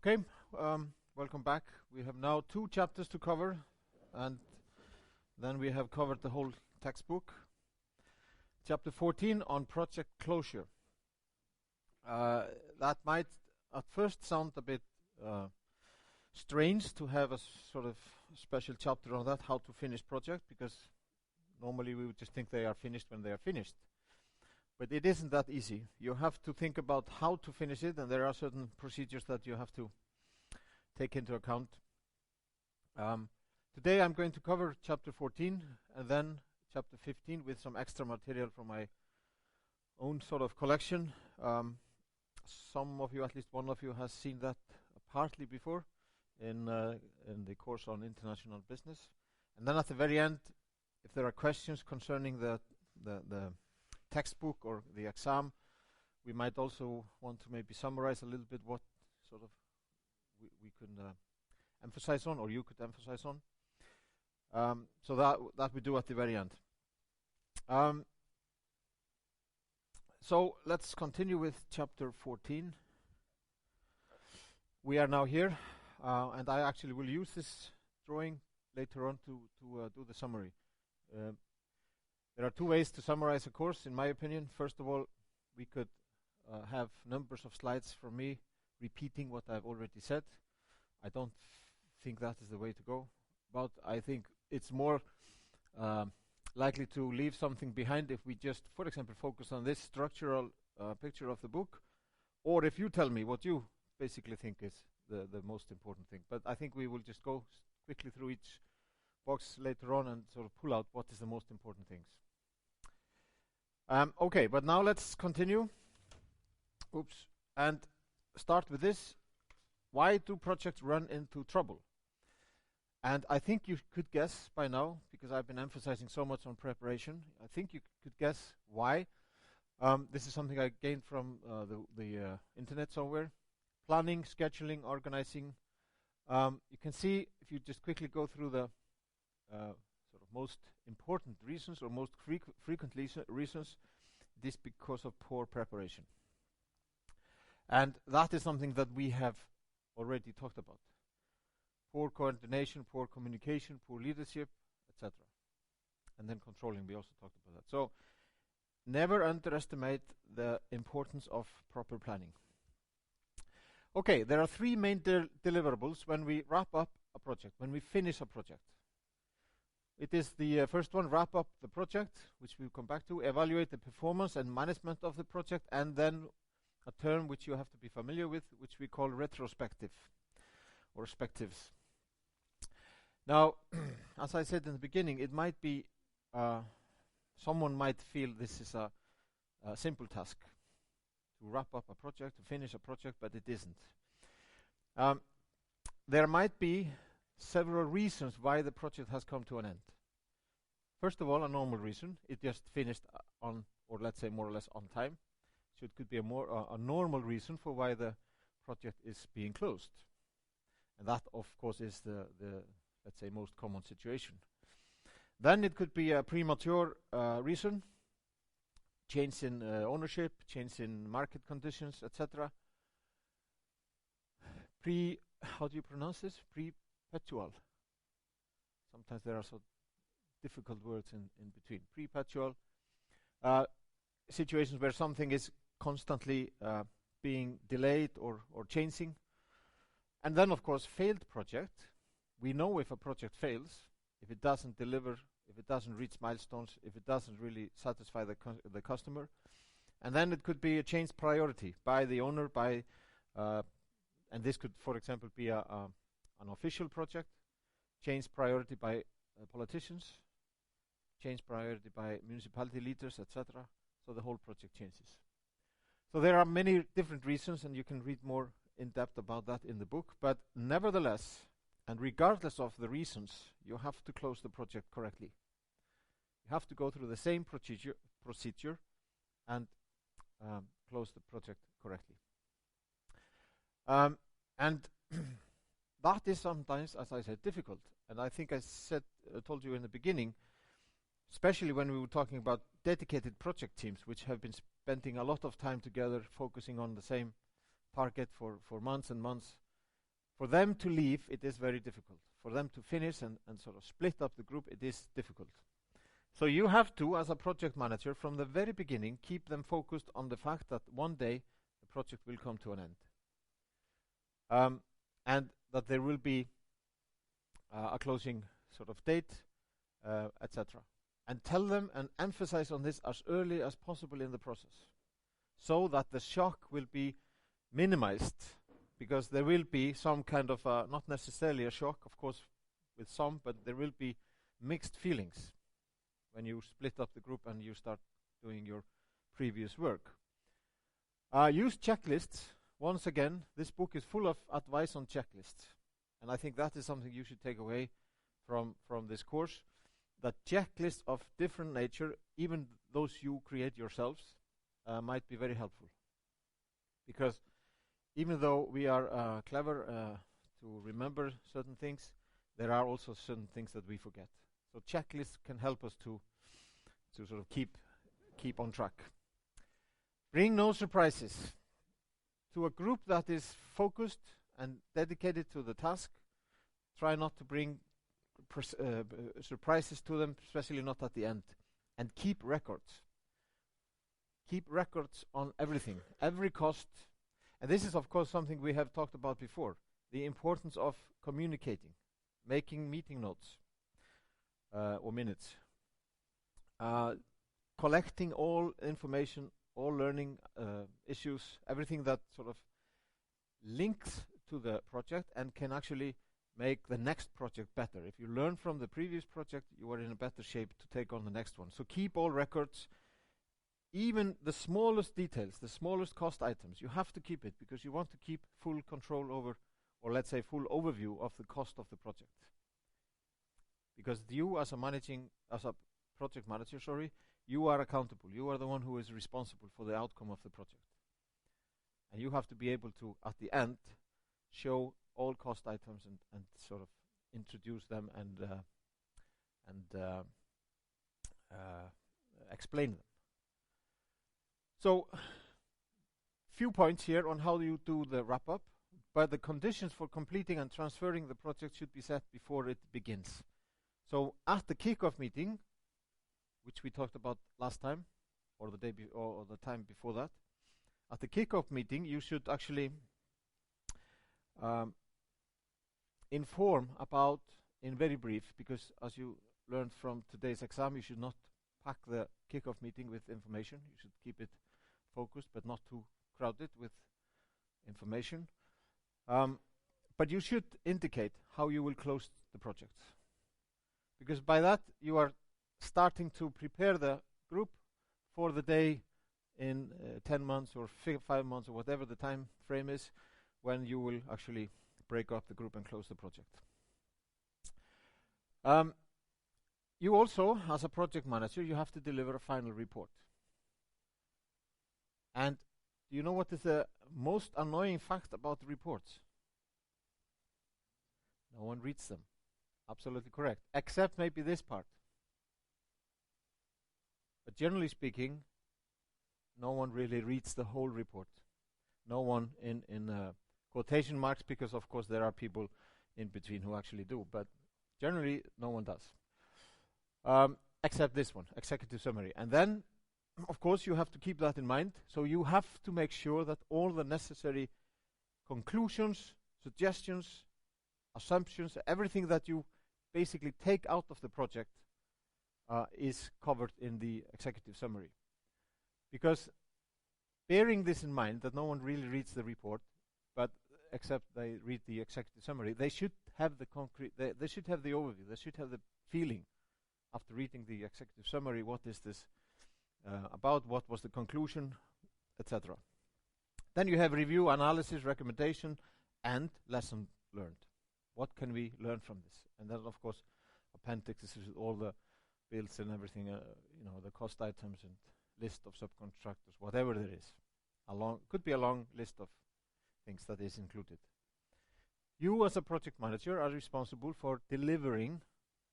Okay, welcome back. We have now 2 chapters to cover, and then we have covered the whole textbook. Chapter 14 on project closure. That might at first sound a bit strange to have a sort of special chapter on that, how to finish project, because normally we would just think they are finished when they are finished. But it isn't that easy. You have to think about how to finish it, and there are certain procedures that you have to take into account. Today I'm going to cover chapter 14 and then chapter 15 with some extra material from my own sort of collection. Some of you, at least one of you, has seen that partly before in the course on international business. And then at the very end, if there are questions concerning the textbook or the exam, we might also want to maybe summarize a little bit what sort of we could emphasize on, or you could emphasize on. So that we do at the very end. So let's continue with chapter 14. We are now here, and I actually will use this drawing later on to do the summary. There are 2 ways to summarize a course, in my opinion. First of all, we could have numbers of slides from me repeating what I've already said. I don't think that is the way to go, but I think it's more likely to leave something behind if we just, for example, focus on this structural picture of the book, or if you tell me what you basically think is the most important thing. But I think we will just go quickly through each box later on and sort of pull out what is the most important things. Okay, but now let's continue. And start with this. Why do projects run into trouble? And I think you could guess by now, because I've been emphasizing so much on preparation. I think you could guess why. This is something I gained from the internet somewhere. Planning, scheduling, organizing. You can see, if you just quickly go through the sort of most important reasons or most frequent reasons, this because of poor preparation. And that is something that we have already talked about. Poor coordination, poor communication, poor leadership, etc. And then controlling, we also talked about that. So never underestimate the importance of proper planning. Okay, there are 3 main deliverables when we wrap up a project, when we finish a project. It is the first one, wrap up the project, which we'll come back to, evaluate the performance and management of the project, and then a term which you have to be familiar with, which we call retrospective or respectives. Now, as I said in the beginning, it might be, someone might feel this is a simple task to wrap up a project, to finish a project, but it isn't. There might be several reasons why the project has come to an end. First of all, a normal reason. It just finished on, or let's say more or less on time. So it could be a normal reason for why the project is being closed. And that, of course, is the let's say, most common situation. Then it could be a premature reason. Change in ownership, change in market conditions, etc. How do you pronounce this? Perpetual. Sometimes there are so difficult words in between. Perpetual situations where something is constantly being delayed or changing. And then, of course, failed project. We know if a project fails, if it doesn't deliver, if it doesn't reach milestones, if it doesn't really satisfy the customer. And then it could be a changed priority by the owner, and this could, for example, be an official project, changed priority by politicians, changed priority by municipality leaders, etc. So the whole project changes. So there are many different reasons, and you can read more in depth about that in the book. But nevertheless, and regardless of the reasons, you have to close the project correctly. You have to go through the same procedure and close the project correctly. And that is sometimes, as I said, difficult. And I think I told you in the beginning, especially when we were talking about dedicated project teams, which have been spending a lot of time together, focusing on the same target for months and months. For them to leave, it is very difficult. For them to finish and sort of split up the group, it is difficult. So you have to, as a project manager, from the very beginning, keep them focused on the fact that one day the project will come to an end. And that there will be a closing sort of date, etc. And tell them and emphasize on this as early as possible in the process, so that the shock will be minimized, because there will be some kind of, not necessarily a shock, of course, with some, but there will be mixed feelings when you split up the group and you start doing your previous work. Use checklists. Once again, this book is full of advice on checklists, and I think that is something you should take away from this course, that checklists of different nature, even those you create yourselves, might be very helpful. Because even though we are clever to remember certain things, there are also certain things that we forget. So checklists can help us to sort of keep on track. Bring no surprises. To a group that is focused and dedicated to the task, try not to bring surprises to them, especially not at the end. And keep records. Keep records on everything, every cost. And this is, of course, something we have talked about before. The importance of communicating, making meeting notes or minutes. Collecting all information, all learning issues, everything that sort of links to the project and can actually make the next project better. If you learn from the previous project, you are in a better shape to take on the next one. So keep all records, even the smallest details, the smallest cost items. You have to keep it, because you want to keep full control over, or let's say full overview of the cost of the project. Because you, as a project manager, you are accountable. You are the one who is responsible for the outcome of the project. And you have to be able to, at the end, show all cost items and sort of introduce them and explain them. So, few points here on how you do the wrap-up, but the conditions for completing and transferring the project should be set before it begins. So, at the kick-off meeting, which we talked about last time, or the day or the time before that, at the kick-off meeting, you should actually inform about, in very brief, because as you learned from today's exam, you should not pack the kick-off meeting with information. You should keep it focused, but not too crowded with information. But you should indicate how you will close the project, because by that you are starting to prepare the group for the day in 10 months or 5 months or whatever the time frame is when you will actually break up the group and close the project. You also, as a project manager, you have to deliver a final report. And do you know what is the most annoying fact about the reports? No one reads them. Absolutely correct. Except maybe this part. But generally speaking, no one really reads the whole report. No one in quotation marks, because of course there are people in between who actually do, but generally no one does. Except this one, executive summary. And then, of course, you have to keep that in mind. So you have to make sure that all the necessary conclusions, suggestions, assumptions, everything that you basically take out of the project is covered in the executive summary. Because bearing this in mind, that no one really reads the report, but except they read the executive summary, they should have the concrete, they should have the overview, they should have the feeling after reading the executive summary, what is this about, what was the conclusion, etc. Then you have review, analysis, recommendation, and lesson learned. What can we learn from this? And then, of course, appendixes with all the bills and everything, the cost items and list of subcontractors, whatever there is. Could be a long list of things that is included. You, as a project manager, are responsible for delivering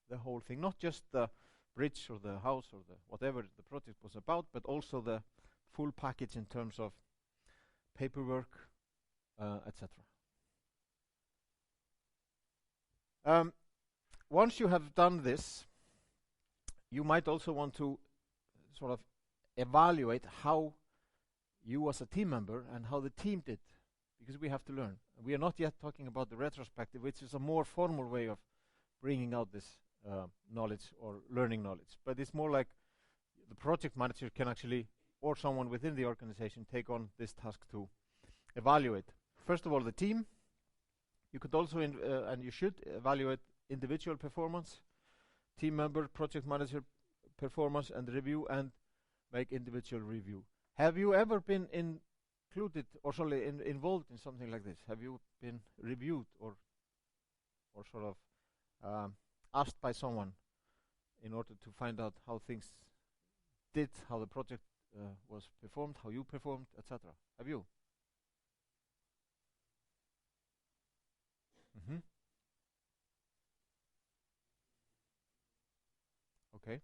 the whole thing, not just the bridge or the house or the whatever the project was about, but also the full package in terms of paperwork, etc. Once you have done this, you might also want to sort of evaluate how you as a team member and how the team did, because we have to learn. We are not yet talking about the retrospective, which is a more formal way of bringing out this knowledge or learning knowledge. But it's more like the project manager can actually, or someone within the organization, take on this task to evaluate. First of all, the team. You could also, and you should, evaluate individual performance, team member, project manager performance, and review, and make individual review. Have you ever been included or involved in something like this? Have you been reviewed or sort of asked by someone in order to find out how things did, how the project was performed, how you performed, etc.? Have you? Mm-hmm. Okay.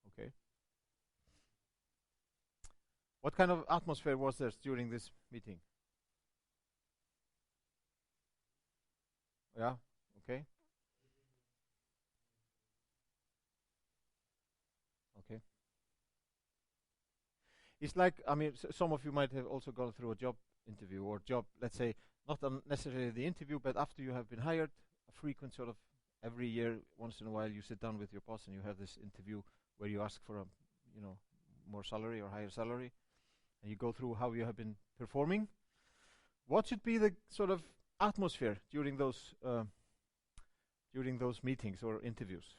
Okay. What kind of atmosphere was there during this meeting? Yeah. Okay. Okay. It's like, I mean, some of you might have also gone through a job interview or job, let's say, not necessarily the interview, but after you have been hired, a frequent sort of every year, once in a while, you sit down with your boss and you have this interview where you ask for a, more salary or higher salary, and you go through how you have been performing. What should be the sort of atmosphere during those meetings or interviews?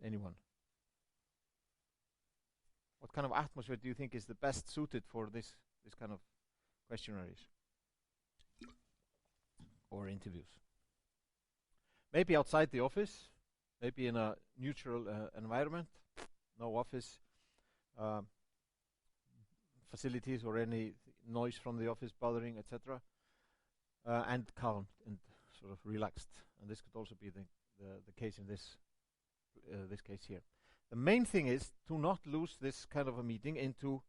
Anyone? What kind of atmosphere do you think is the best suited for this kind of questionnaires or interviews? Maybe outside the office, maybe in a neutral environment, no office facilities or any noise from the office bothering, etc. And calm and sort of relaxed. And this could also be the case in this case here. The main thing is to not lose this kind of a meeting into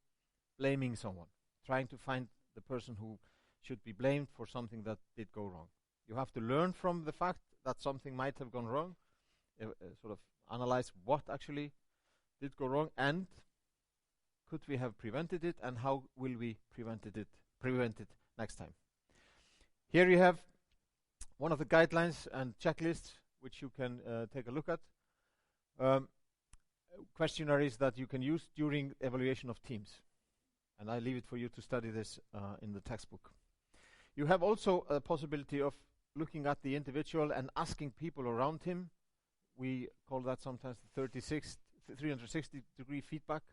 blaming someone, trying to find the person who should be blamed for something that did go wrong. You have to learn from the fact that something might have gone wrong, sort of analyze what actually did go wrong, and could we have prevented it, and how will we prevent it next time. Here you have one of the guidelines and checklists which you can take a look at. Questionnaires that you can use during evaluation of teams. And I leave it for you to study this in the textbook. You have also a possibility of looking at the individual and asking people around him. We call that sometimes the 360-degree feedback.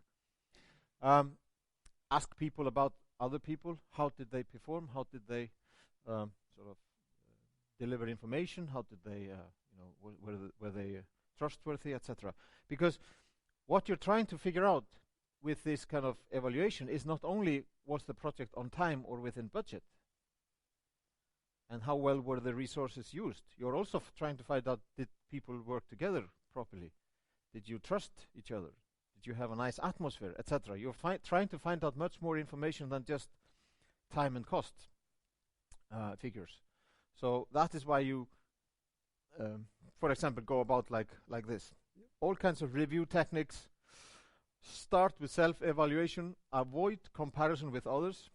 Ask people about other people. How did they perform? How did they deliver information? How did they, were they trustworthy, etc.? Because what you're trying to figure out with this kind of evaluation is not only was the project on time or within budget, and how well were the resources used. You're also trying to find out, did people work together properly? Did you trust each other? Did you have a nice atmosphere, etc.? You're trying to find out much more information than just time and cost figures. So that is why you, for example, go about like this. All kinds of review techniques. Start with self-evaluation. Avoid comparison with others.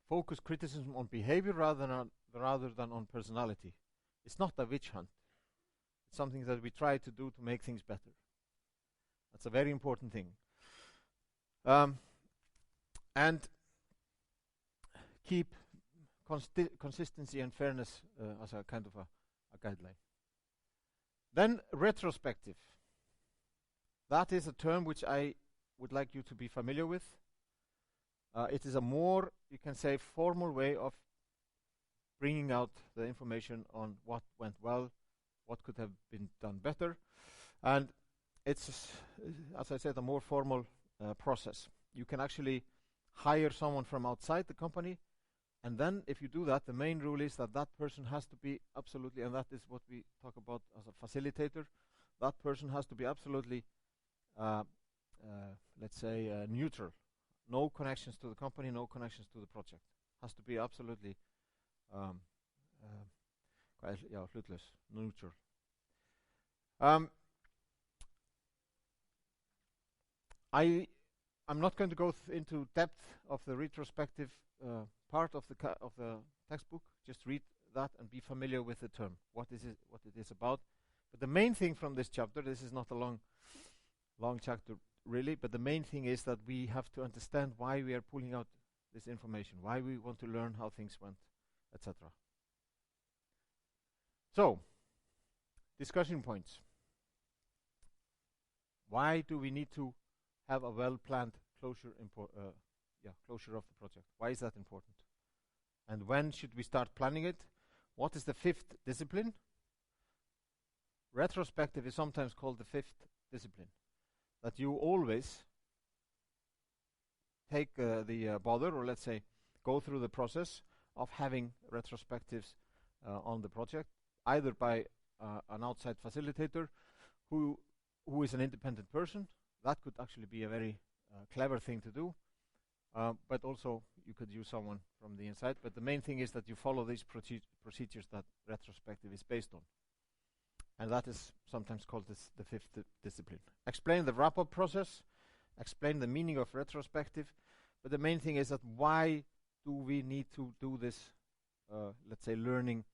Focus criticism on behavior rather than on personality. It's not a witch hunt. It's something that we try to do to make things better. That's a very important thing. And keep consistency and fairness as a kind of a guideline. Then retrospective. That is a term which I would like you to be familiar with. It is a more, you can say, formal way of bringing out the information on what went well, what could have been done better. And it's, as I said, a more formal process. You can actually hire someone from outside the company, and then if you do that, the main rule is that that person has to be absolutely, and that is what we talk about as a facilitator, that person has to be absolutely, let's say, neutral. No connections to the company, no connections to the project. Has to be absolutely hlutless, neutral. I'm not going to go into depth of the retrospective part of the textbook. Just read that and be familiar with the term, what it is about. But the main thing from this chapter, this is not a long chapter really, but the main thing is that we have to understand why we are pulling out this information, why we want to learn how things went, etc. So, discussion points. Why do we need to have a well-planned closure of the project? Why is that important? And when should we start planning it? What is the fifth discipline? Retrospective is sometimes called the fifth discipline. That you always take the bother, or let's say, go through the process of having retrospectives on the project, either by an outside facilitator who is an independent person. That could actually be a very clever thing to do, but also you could use someone from the inside. But the main thing is that you follow these procedures that retrospective is based on. And that is sometimes called the fifth discipline. Explain the wrap-up process, explain the meaning of retrospective, but the main thing is that why do we need to do this, let's say, learning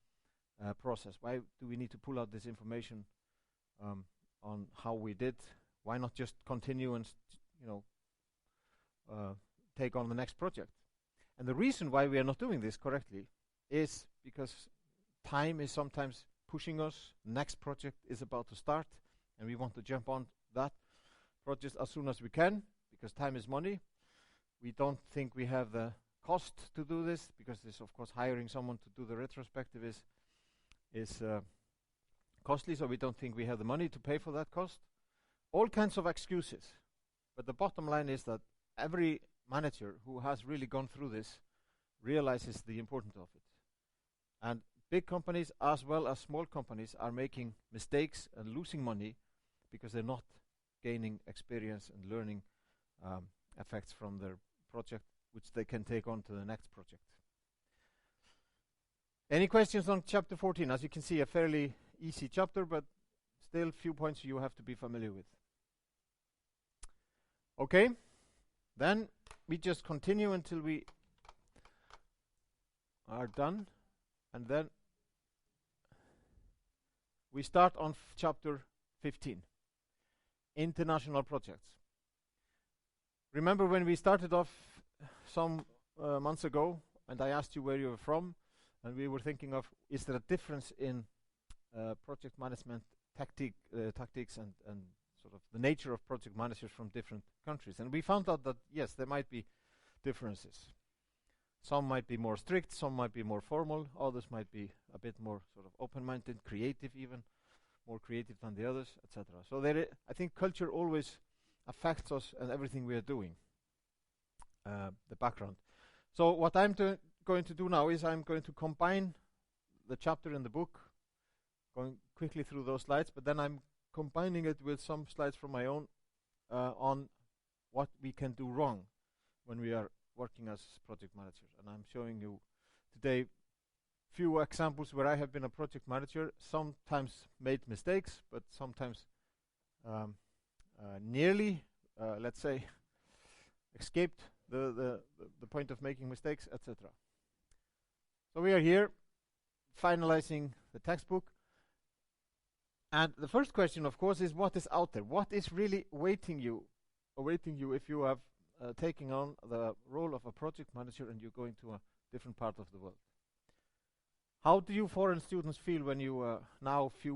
process? Why do we need to pull out this information on how we did? Why not just continue and take on the next project? And the reason why we are not doing this correctly is because time is sometimes pushing us. Next project is about to start, and we want to jump on that project as soon as we can, because time is money. We don't think we have the cost to do this, because this, of course, hiring someone to do the retrospective is costly, so we don't think we have the money to pay for that cost. All kinds of excuses. But the bottom line is that every manager who has really gone through this realizes the importance of it. And big companies as well as small companies are making mistakes and losing money because they're not gaining experience and learning effects from their project, which they can take on to the next project. Any questions on chapter 14? As you can see, a fairly easy chapter, but still few points you have to be familiar with. Okay, then we just continue until we are done, and then we start on chapter 15, international projects. Remember when we started off some months ago, and I asked you where you were from, and we were thinking of, is there a difference in project management tactics and sort of the nature of project managers from different countries? And we found out that, yes, there might be differences. Some might be more strict, some might be more formal, others might be a bit more sort of open-minded, creative even, more creative than the others, etc. So I think culture always affects us and everything we are doing, the background. So what I'm going to do now is I'm going to combine the chapter in the book, going quickly through those slides, but then I'm combining it with some slides from my own on what we can do wrong when we are working as project managers. And I'm showing you today few examples where I have been a project manager, sometimes made mistakes, but sometimes nearly, let's say, escaped the point of making mistakes, etc. So we are here finalizing the textbook. And the first question, of course, is what is out there? What is really awaiting you if you have taking on the role of a project manager and you're going to a different part of the world? How do you foreign students feel when you now few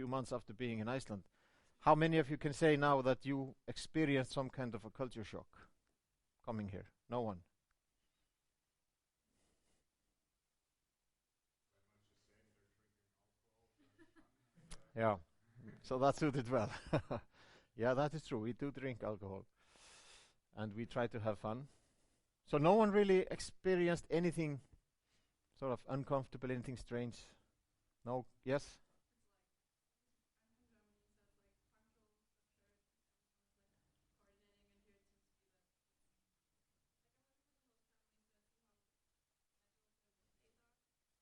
months after being in Iceland? How many of you can say now that you experienced some kind of a culture shock coming here? No one. Yeah, so that suited well. Yeah, that is true. We do drink alcohol, and we try to have fun. So no one really experienced anything sort of uncomfortable, anything strange? No? Yes?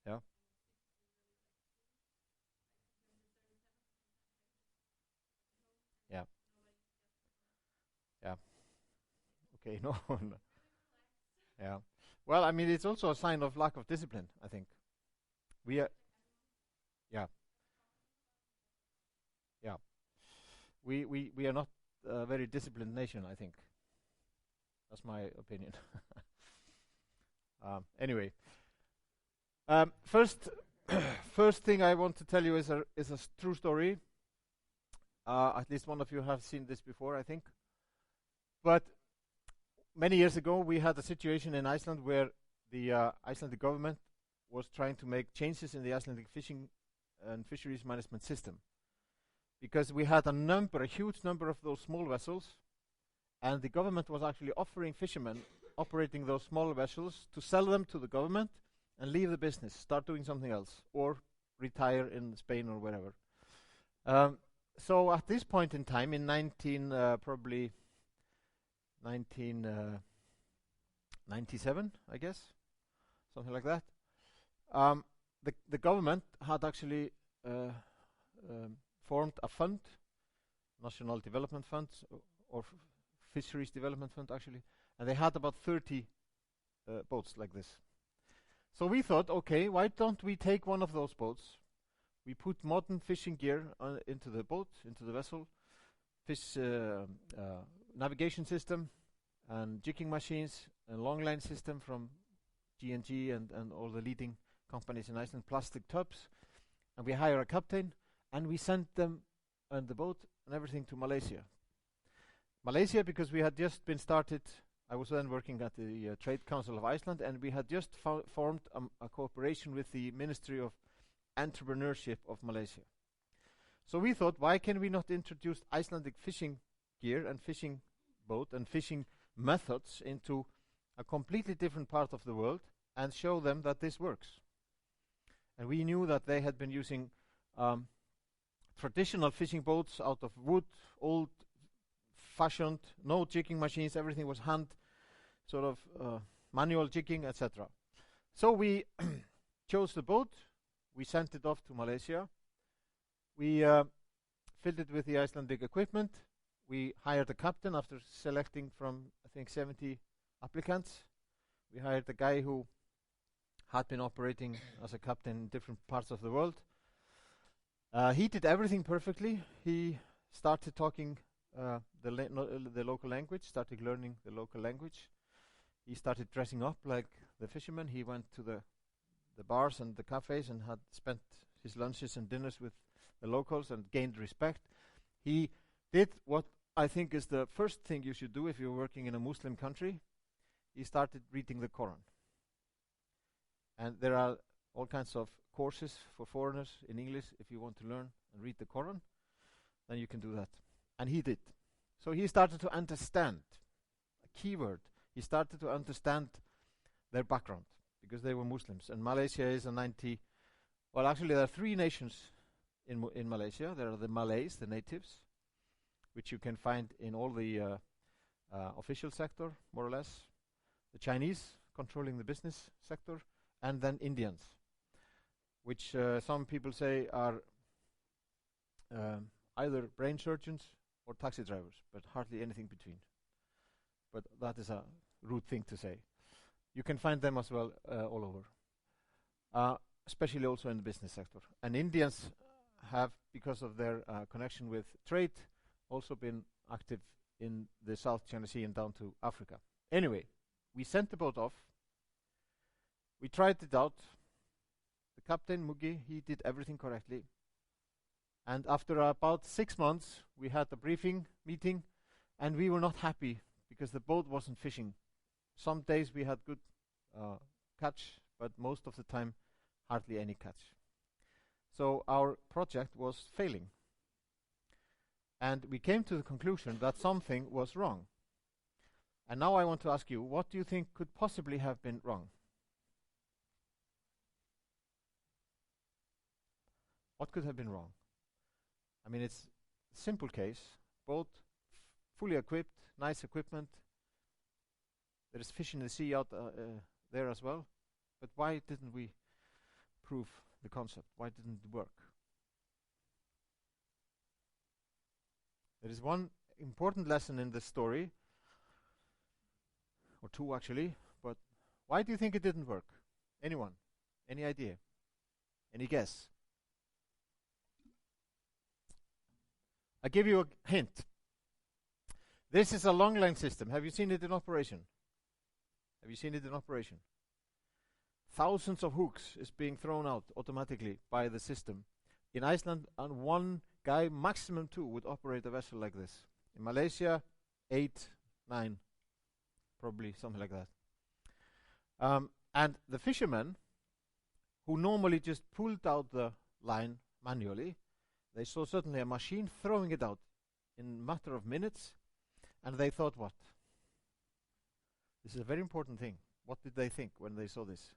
Yeah. Okay, no, no. Yeah. Well, I mean, it's also a sign of lack of discipline, I think. We are, yeah, yeah. We are not a very disciplined nation, I think. That's my opinion. Anyway, first, first thing I want to tell you is a true story. At least one of you have seen this before, I think. But many years ago, we had a situation in Iceland where the Icelandic government was trying to make changes in the Icelandic fishing and fisheries management system, because we had a huge number of those small vessels, and the government was actually offering fishermen operating those small vessels to sell them to the government and leave the business, start doing something else, or retire in Spain or wherever. So at this point in time, in 1997, I guess, something like that, the government had actually formed a fund, National Development Fund, or Fisheries Development Fund actually, and they had about 30 boats like this. So we thought, okay, why don't we take one of those boats? We put modern fishing gear into the boat, into the vessel, fish navigation system, and jigging machines, and long line system from G&G and all the leading companies in Iceland, plastic tubs, and we hire a captain, and we sent them and the boat and everything to Malaysia. Malaysia, because we had just been started. I was then working at the Trade Council of Iceland, and we had just formed a cooperation with the Ministry of Entrepreneurship of Malaysia. So we thought, why can we not introduce Icelandic fishing gear and fishing boat and fishing methods into a completely different part of the world and show them that this works? And we knew that they had been using traditional fishing boats out of wood, old-fashioned, no jigging machines, everything was hand, sort of manual jigging, etc. So we chose the boat, we sent it off to Malaysia, we filled it with the Icelandic equipment, we hired a captain after selecting from, I think, 70 applicants. We hired a guy who had been operating as a captain in different parts of the world. He did everything perfectly. He started talking the local language, started learning the local language. He started dressing up like the fishermen. He went to the bars and the cafes and had spent his lunches and dinners with the locals and gained respect. He did what I think is the first thing you should do if you're working in a Muslim country. He started reading the Quran. And there are all kinds of courses for foreigners in English. If you want to learn and read the Quran, then you can do that. And he did. So he started to understand, a key word, he started to understand their background, because they were Muslims. And Malaysia is well, actually there are three nations in Malaysia. There are the Malays, the natives, which you can find in all the official sector, more or less. The Chinese, controlling the business sector, and then Indians, which some people say are either brain surgeons or taxi drivers, but hardly anything between. But that is a rude thing to say. You can find them as well all over, especially also in the business sector. And Indians have, because of their connection with trade, also been active in the South China Sea and down to Africa. Anyway, we sent the boat off. We tried it out. The captain, Mugi, he did everything correctly. And after about 6 months, we had a briefing meeting, and we were not happy because the boat wasn't fishing. Some days we had good catch, but most of the time, hardly any catch. So our project was failing. And we came to the conclusion that something was wrong. And now I want to ask you, what do you think could possibly have been wrong? What could have been wrong? I mean, it's a simple case. Boat, fully equipped, nice equipment. There is fish in the sea out there as well. But why didn't we prove the concept? Why didn't it work? There is one important lesson in this story. or two actually. But why do you think it didn't work? Anyone? Any idea? Any guess? I give you a hint. This is a long line system. Have you seen it in operation? Have you seen it in operation? Thousands of hooks is being thrown out automatically by the system. In Iceland, and one guy, maximum two, would operate a vessel like this. In Malaysia, 8, 9, probably something like that. And the fishermen, who normally just pulled out the line manually, they saw certainly a machine throwing it out in a matter of minutes, and they thought what? This is a very important thing. What did they think when they saw this?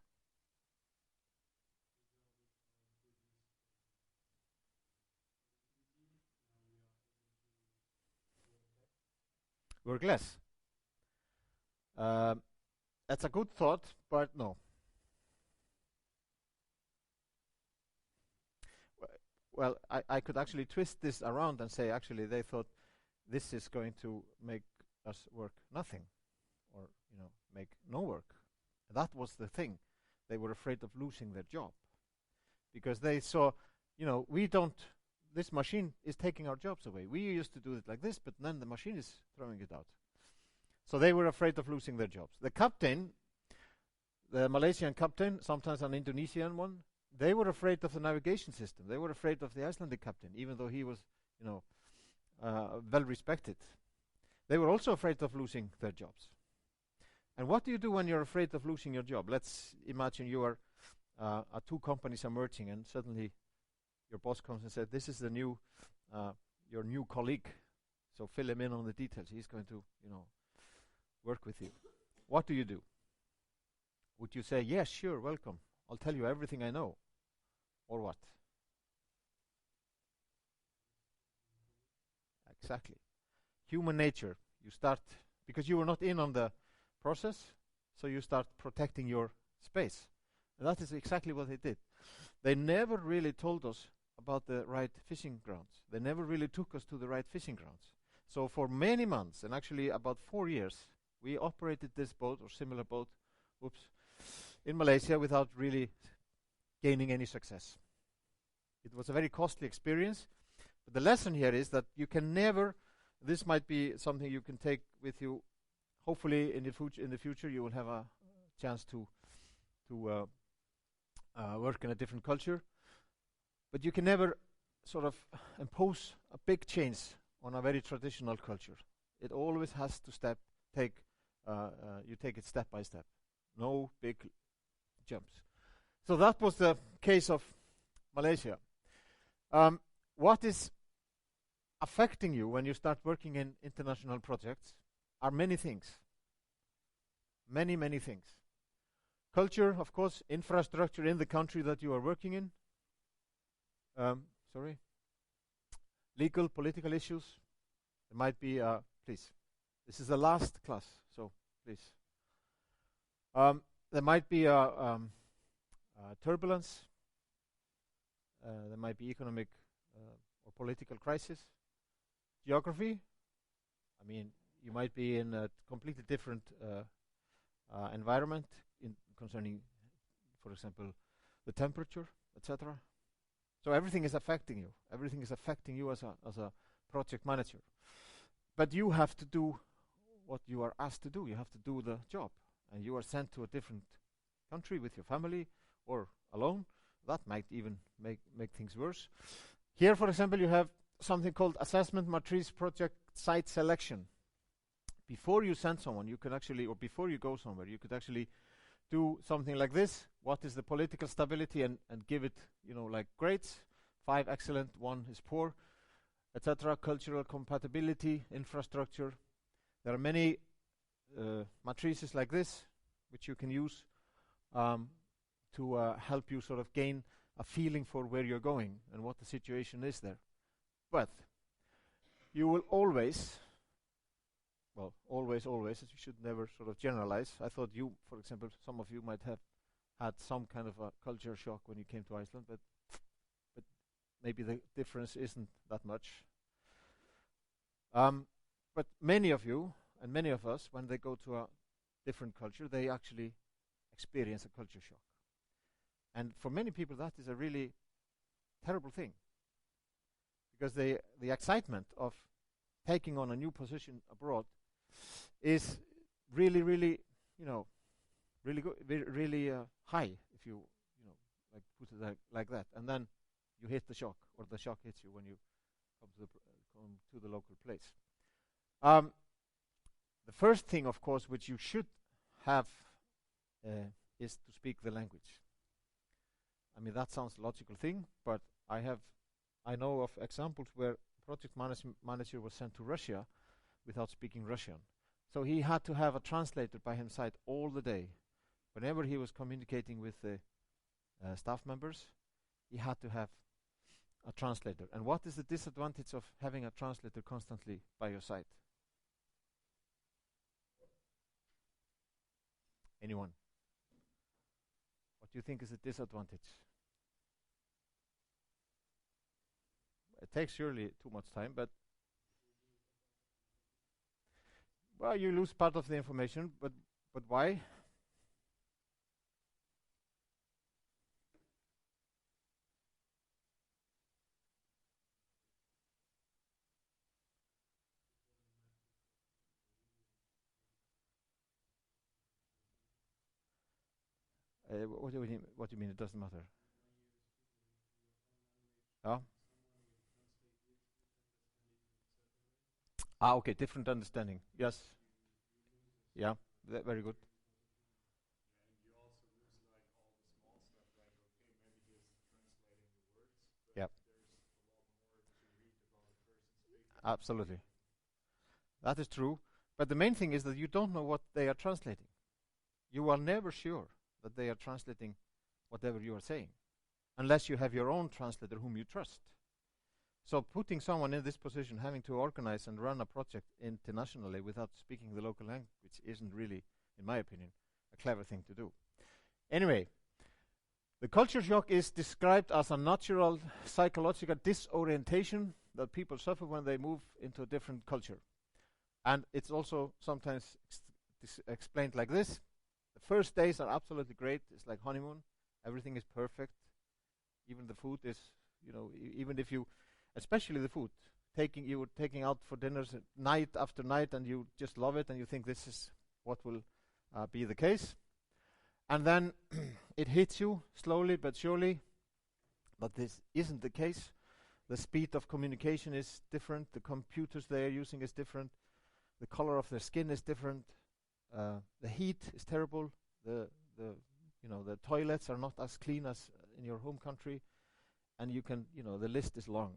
Work less. That's a good thought, but no. Well, I could actually twist this around and say actually they thought this is going to make us work nothing, or make no work. That was the thing. They were afraid of losing their job because they saw, this machine is taking our jobs away. We used to do it like this, but then the machine is throwing it out. So they were afraid of losing their jobs. The captain, the Malaysian captain, sometimes an Indonesian one, they were afraid of the navigation system. They were afraid of the Icelandic captain, even though he was, well respected. They were also afraid of losing their jobs. And what do you do when you're afraid of losing your job? Let's imagine you are two companies are merging, and suddenly your boss comes and said, "This is the new, your new colleague. So fill him in on the details. He's going to, work with you." What do you do? Would you say, "Yes, sure, welcome. I'll tell you everything I know," or what? Exactly. Human nature. You start, because you were not in on the process, so you start protecting your space. And that is exactly what they did. They never really told us about the right fishing grounds. They never really took us to the right fishing grounds. So for many months, and actually about 4 years, we operated this boat or similar boat, in Malaysia without really gaining any success. It was a very costly experience. But the lesson here is that you can never, this might be something you can take with you. Hopefully in the future you will have a chance to work in a different culture. But you can never sort of impose a big change on a very traditional culture. It always has to you take it step by step. No big jumps. So that was the case of Malaysia. What is affecting you when you start working in international projects are many things. Many, many things. Culture, of course, infrastructure in the country that you are working in. Legal, political issues. There might be, please. This is the last class, so please. There might be turbulence. There might be economic or political crisis. Geography. I mean, you might be in a completely different environment concerning, for example, the temperature, etc. So everything is affecting you. Everything is affecting you as a project manager. But you have to do what you are asked to do. You have to do the job. And you are sent to a different country with your family or alone. That might even make things worse. Here, for example, you have something called assessment matrice project site selection. Before you send someone, you can actually, or before you go somewhere, you could actually do something like this. What is the political stability, and give it, like grades. 5 excellent, 1 is poor, etc. Cultural compatibility, infrastructure. There are many matrices like this, which you can use to help you sort of gain a feeling for where you're going and what the situation is there. But you will always, you should never sort of generalize. I thought you, for example, some of you might have had some kind of a culture shock when you came to Iceland, but maybe the difference isn't that much. But many of you and many of us, when they go to a different culture, they actually experience a culture shock. And for many people, that is a really terrible thing, because the excitement of taking on a new position abroad is really, really, really good, really high, if you like put it like that. And then you hit the shock, or the shock hits you when you come to the local place. The first thing, of course, which you should have is to speak the language. I mean, that sounds a logical thing, but I know of examples where project manager was sent to Russia without speaking Russian. So he had to have a translator by his side all the day. Whenever he was communicating with the staff members, he had to have a translator. And what is the disadvantage of having a translator constantly by your side? Anyone? What do you think is the disadvantage? It takes surely too much time, but well, you lose part of the information, but why? What do you mean? It doesn't matter. Yeah. Okay, different understanding. Yes. Yeah, very good. Yeah. Absolutely. That is true. But the main thing is that you don't know what they are translating. You are never sure that they are translating whatever you are saying, unless you have your own translator whom you trust. So putting someone in this position, having to organize and run a project internationally without speaking the local language, isn't really, in my opinion, a clever thing to do. Anyway, the culture shock is described as a natural psychological disorientation that people suffer when they move into a different culture. And it's also sometimes explained like this. The first days are absolutely great. It's like honeymoon. Everything is perfect. Even the food is, even if you, especially the food, you were taking out for dinners night after night, and you just love it, and you think this is what will be the case. And then it hits you slowly but surely that this isn't the case. The speed of communication is different. The computers they are using is different. The color of their skin is different. The heat is terrible. The toilets are not as clean as in your home country, and the list is long.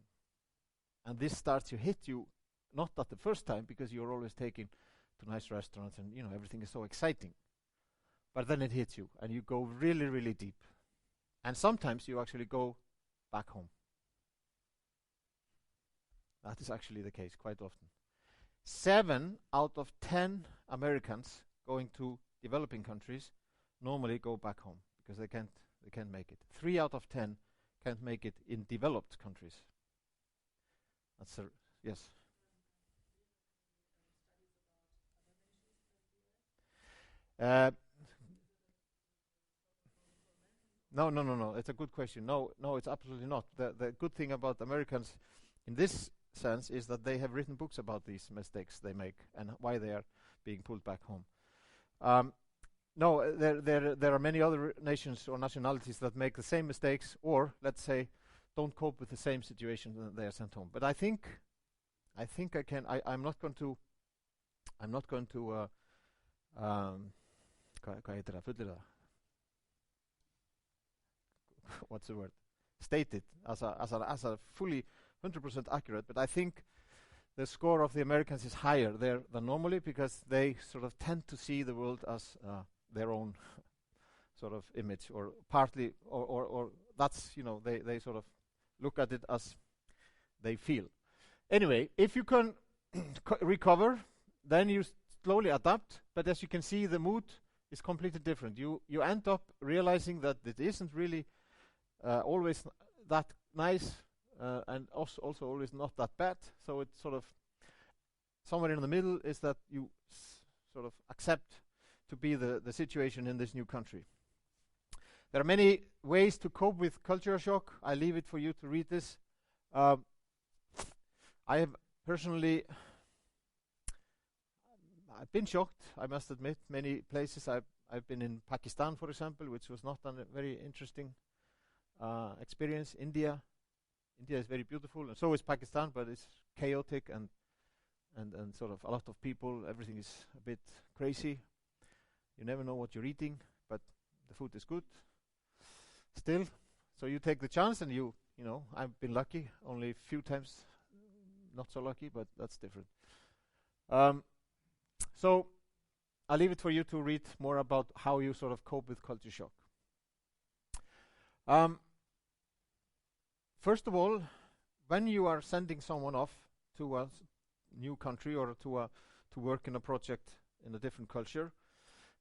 And this starts to hit you, not at the first time, because you're always taken to nice restaurants and everything is so exciting. But then it hits you, and you go really, really deep. And sometimes you actually go back home. That is actually the case quite often. 7 out of 10 Americans going to developing countries normally go back home because they can't make it. 3 out of 10 can't make it in developed countries. That's yes. No. It's a good question. No, it's absolutely not. The good thing about Americans in this sense is that they have written books about these mistakes they make and why they are being pulled back home. No, there are many other nations or nationalities that make the same mistakes, or let's say don't cope with the same situation that they are sent home. But I think I can. I'm not going to. Hvað heitir það? Fullyrða? What's the word? State it as a fully 100% accurate. But I think the score of the Americans is higher there than normally because they sort of tend to see the world as their own sort of image, or partly, or that's they sort of look at it as they feel. Anyway, if you can recover, then you slowly adapt. But as you can see, the mood is completely different. You end up realizing that it isn't really always that nice, and also always not that bad. So it's sort of somewhere in the middle is that you sort of accept to be the situation in this new country. There are many ways to cope with culture shock. I leave it for you to read this. I have personally, I've been shocked, I must admit, many places. I've been in Pakistan, for example, which was not a very interesting experience. India is very beautiful, and so is Pakistan, but it's chaotic and sort of a lot of people. Everything is a bit crazy. You never know what you're eating, but the food is good still. So you take the chance, and you know, I've been lucky. Only a few times not so lucky, but that's different. So I'll leave it for you to read more about how you sort of cope with culture shock. First of all, when you are sending someone off to a new country or to work in a project in a different culture,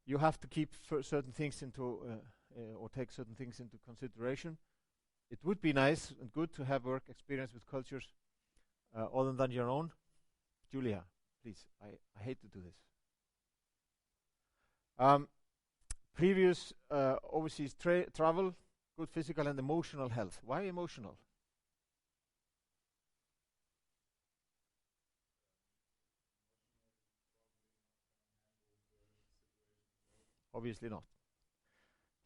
you have to keep certain things into or take certain things into consideration. It would be nice and good to have work experience with cultures other than your own. Julia, please, I hate to do this. Previous overseas travel, good physical and emotional health. Why emotional? Obviously not.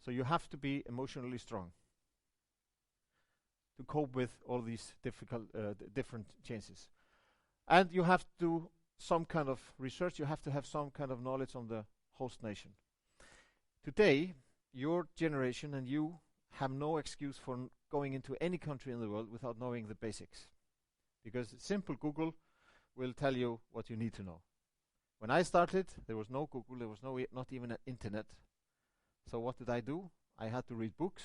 So you have to be emotionally strong to cope with all these different changes. And you have to do some kind of research. You have to have some kind of knowledge on the host nation. Today, your generation and you have no excuse for going into any country in the world without knowing the basics. Because simple Google will tell you what you need to know. When I started, there was no Google, there was not even an internet. So what did I do? I had to read books.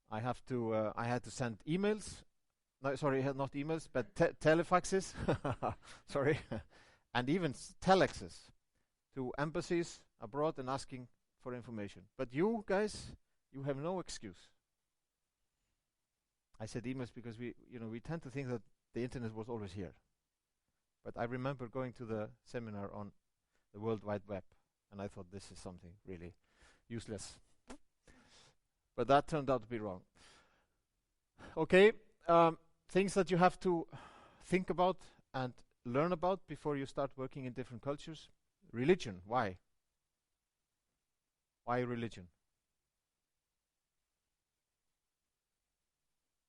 I had to send emails. No, sorry, not emails, but telefaxes. Sorry, and even telexes to embassies abroad and asking for information. But you guys, you have no excuse. I said emails because we tend to think that the internet was always here. But I remember going to the seminar on the World Wide Web, and I thought this is something really useless. But that turned out to be wrong. Okay, things that you have to think about and learn about before you start working in different cultures. Religion, why? Why religion?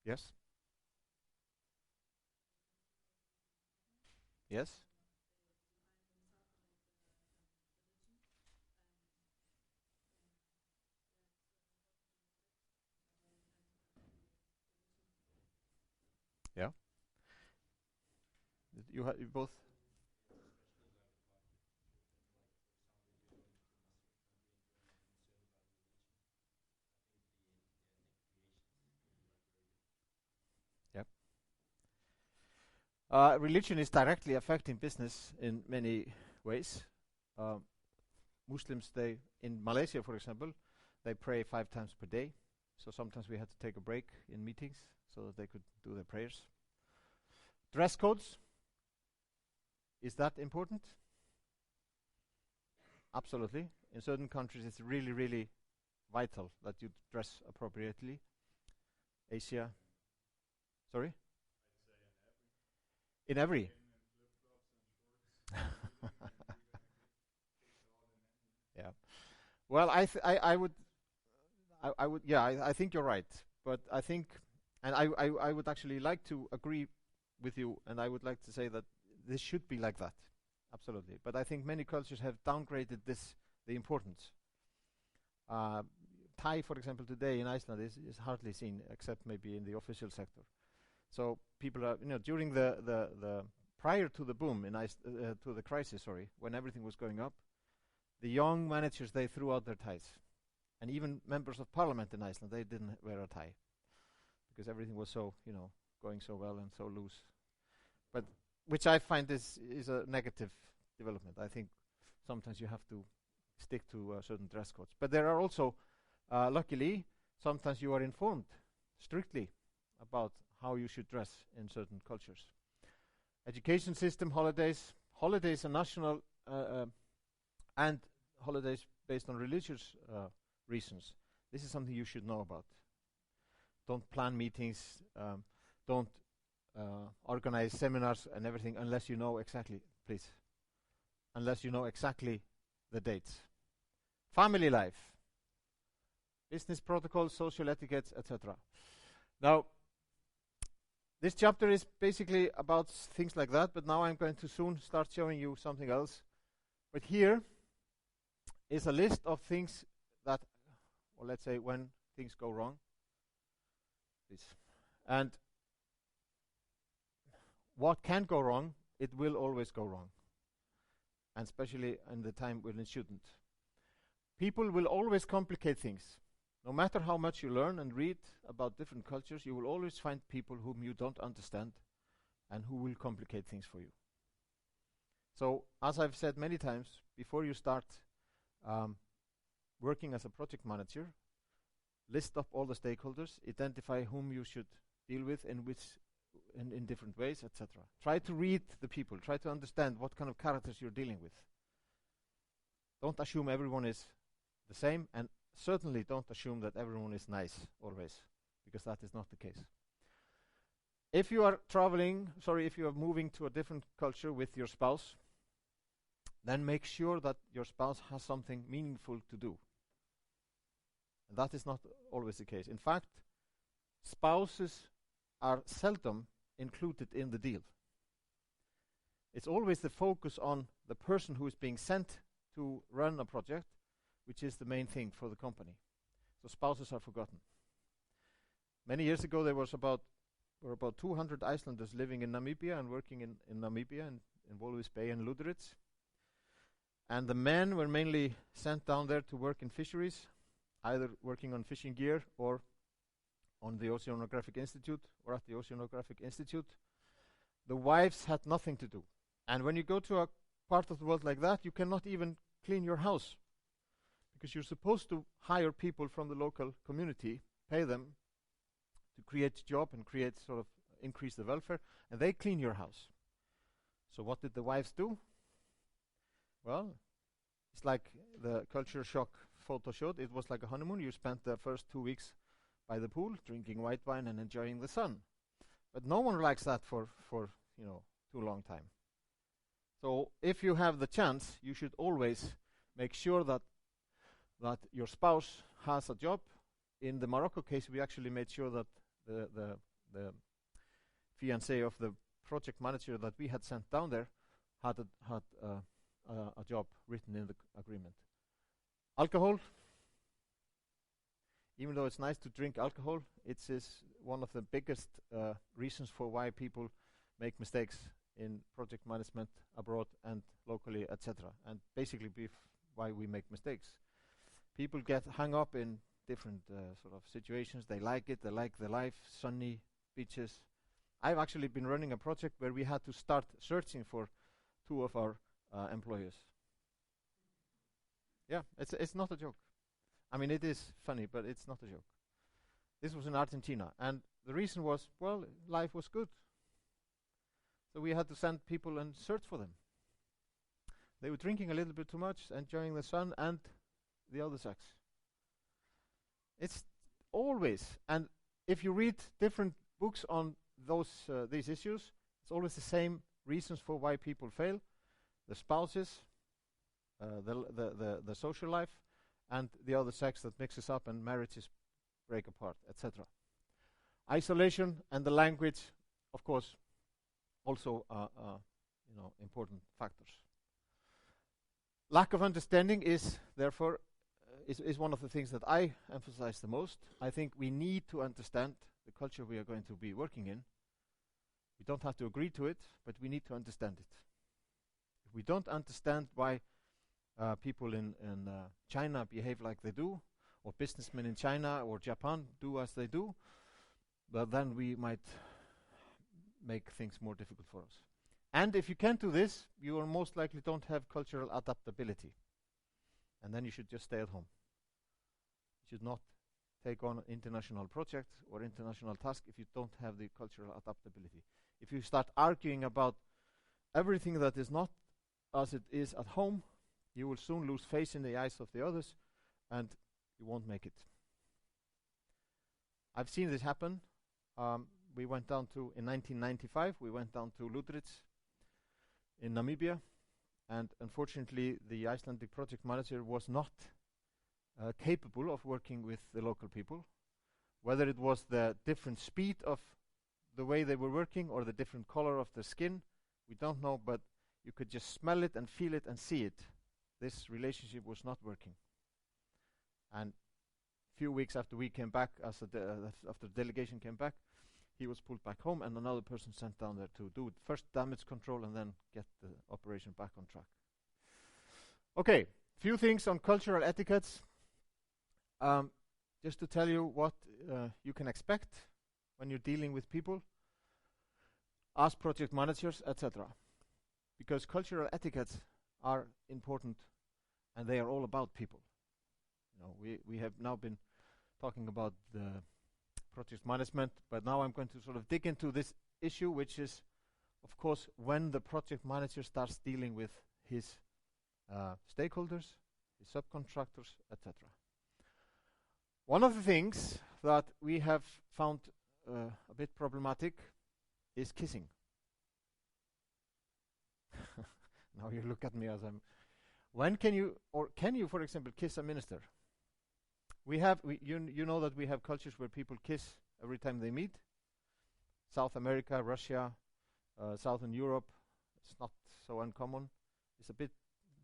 Yes? Yes? Yeah? You both? Yep. Religion is directly affecting business in many ways. Muslims, in Malaysia, for example, they pray 5 times per day. So sometimes we had to take a break in meetings so that they could do their prayers. Dress codes, is that important? Absolutely. In certain countries, it's really, really vital that you dress appropriately. Asia, sorry? In every. Yeah. Well, I would, yeah, I think you're right. But I think, and I would actually like to agree with you, and I would like to say that this should be like that. Absolutely. But I think many cultures have downgraded the importance. Thai, for example, today in Iceland is hardly seen, except maybe in the official sector. So people are, during the prior to the boom to the crisis, when everything was going up, the young managers, they threw out their ties. And even members of parliament in Iceland, they didn't wear a tie because everything was so, going so well and so loose. But which I find is a negative development. I think sometimes you have to stick to certain dress codes. But there are also, luckily, sometimes you are informed strictly about how you should dress in certain cultures. Education system, holidays. Holidays are national and holidays based on religious reasons. This is something you should know about. Don't plan meetings, don't organize seminars and everything unless you know exactly, please, unless you know exactly the dates. Family life, business protocols, social etiquettes, etc. Now, this chapter is basically about things like that, but now I'm going to soon start showing you something else. But here is a list of things that, or let's say when things go wrong. And what can go wrong, it will always go wrong. And especially in the time when it shouldn't. People will always complicate things. No matter how much you learn and read about different cultures, you will always find people whom you don't understand and who will complicate things for you. So, as I've said many times, before you start working as a project manager, list up all the stakeholders, identify whom you should deal with in different ways, etc. Try to read the people, try to understand what kind of characters you're dealing with. Don't assume everyone is the same, and certainly don't assume that everyone is nice always, because that is not the case. If you are if you are moving to a different culture with your spouse, then make sure that your spouse has something meaningful to do. And that is not always the case. In fact, spouses are seldom included in the deal. It's always the focus on the person who is being sent to run a project, which is the main thing for the company. So spouses are forgotten. Many years ago, there were about 200 Icelanders living in Namibia and working in Namibia, in Walvis Bay and Luderitz. And the men were mainly sent down there to work in fisheries, either working on fishing gear or on the Oceanographic Institute or at the Oceanographic Institute. The wives had nothing to do. And when you go to a part of the world like that, you cannot even clean your house, because you're supposed to hire people from the local community, pay them to create a job and increase the welfare, and they clean your house. So what did the wives do? Well, it's like the culture shock photo showed. It was like a honeymoon. You spent the first 2 weeks by the pool, drinking white wine and enjoying the sun. But no one likes that for too long time. So if you have the chance, you should always make sure that your spouse has a job. In the Morocco case, we actually made sure that the fiancé of the project manager that we had sent down there had a job written in the agreement. Alcohol, even though it's nice to drink alcohol, it is one of the biggest reasons for why people make mistakes in project management abroad and locally, etc. And basically why we make mistakes. People get hung up in different situations. They like it, they like the life, sunny beaches. I've actually been running a project where we had to start searching for 2 of our employers. Yeah, it's not a joke. I mean, it is funny, but it's not a joke. This was in Argentina, and the reason was, well, life was good. So we had to send people and search for them. They were drinking a little bit too much, enjoying the sun and the other sex. It's always, and if you read different books on these issues, it's always the same reasons for why people fail: the spouses, the social life, and the other sex that mixes up and marriages break apart, etc. Isolation and the language, of course, also important factors. Lack of understanding is therefore is one of the things that I emphasize the most. I think we need to understand the culture we are going to be working in. We don't have to agree to it, but we need to understand it. If we don't understand why people in China behave like they do, or businessmen in China or Japan do as they do, well, then we might make things more difficult for us. And if you can't do this, you are most likely don't have cultural adaptability. And then you should just stay at home. You should not take on international projects or international tasks if you don't have the cultural adaptability. If you start arguing about everything that is not as it is at home, You will soon lose face in the eyes of the others, and you won't make it. I've seen this happen. We went down to, in 1995, we went down to Ludritz in Namibia, and unfortunately the Icelandic project manager was not capable of working with the local people. Whether it was the different speed of the way they were working or the different color of the skin, we don't know, but you could just smell it and feel it and see it. This relationship was not working. And a few weeks after we came back, after the delegation came back, he was pulled back home and another person sent down there to do first damage control and then get the operation back on track. Okay, few things on cultural etiquettes. Just to tell you what you can expect when you're dealing with people as project managers, etc. Because cultural etiquettes are important and they are all about people. You know, we have now been talking about the project management, but now I'm going to sort of dig into this issue, which is, of course, when the project manager starts dealing with his stakeholders, his subcontractors, etc. One of the things that we have found a bit problematic is kissing. Now you look at me as I'm. When can you, for example, kiss a minister? You know that we have cultures where people kiss every time they meet. South America, Russia, Southern Europe. It's not so uncommon. It's a bit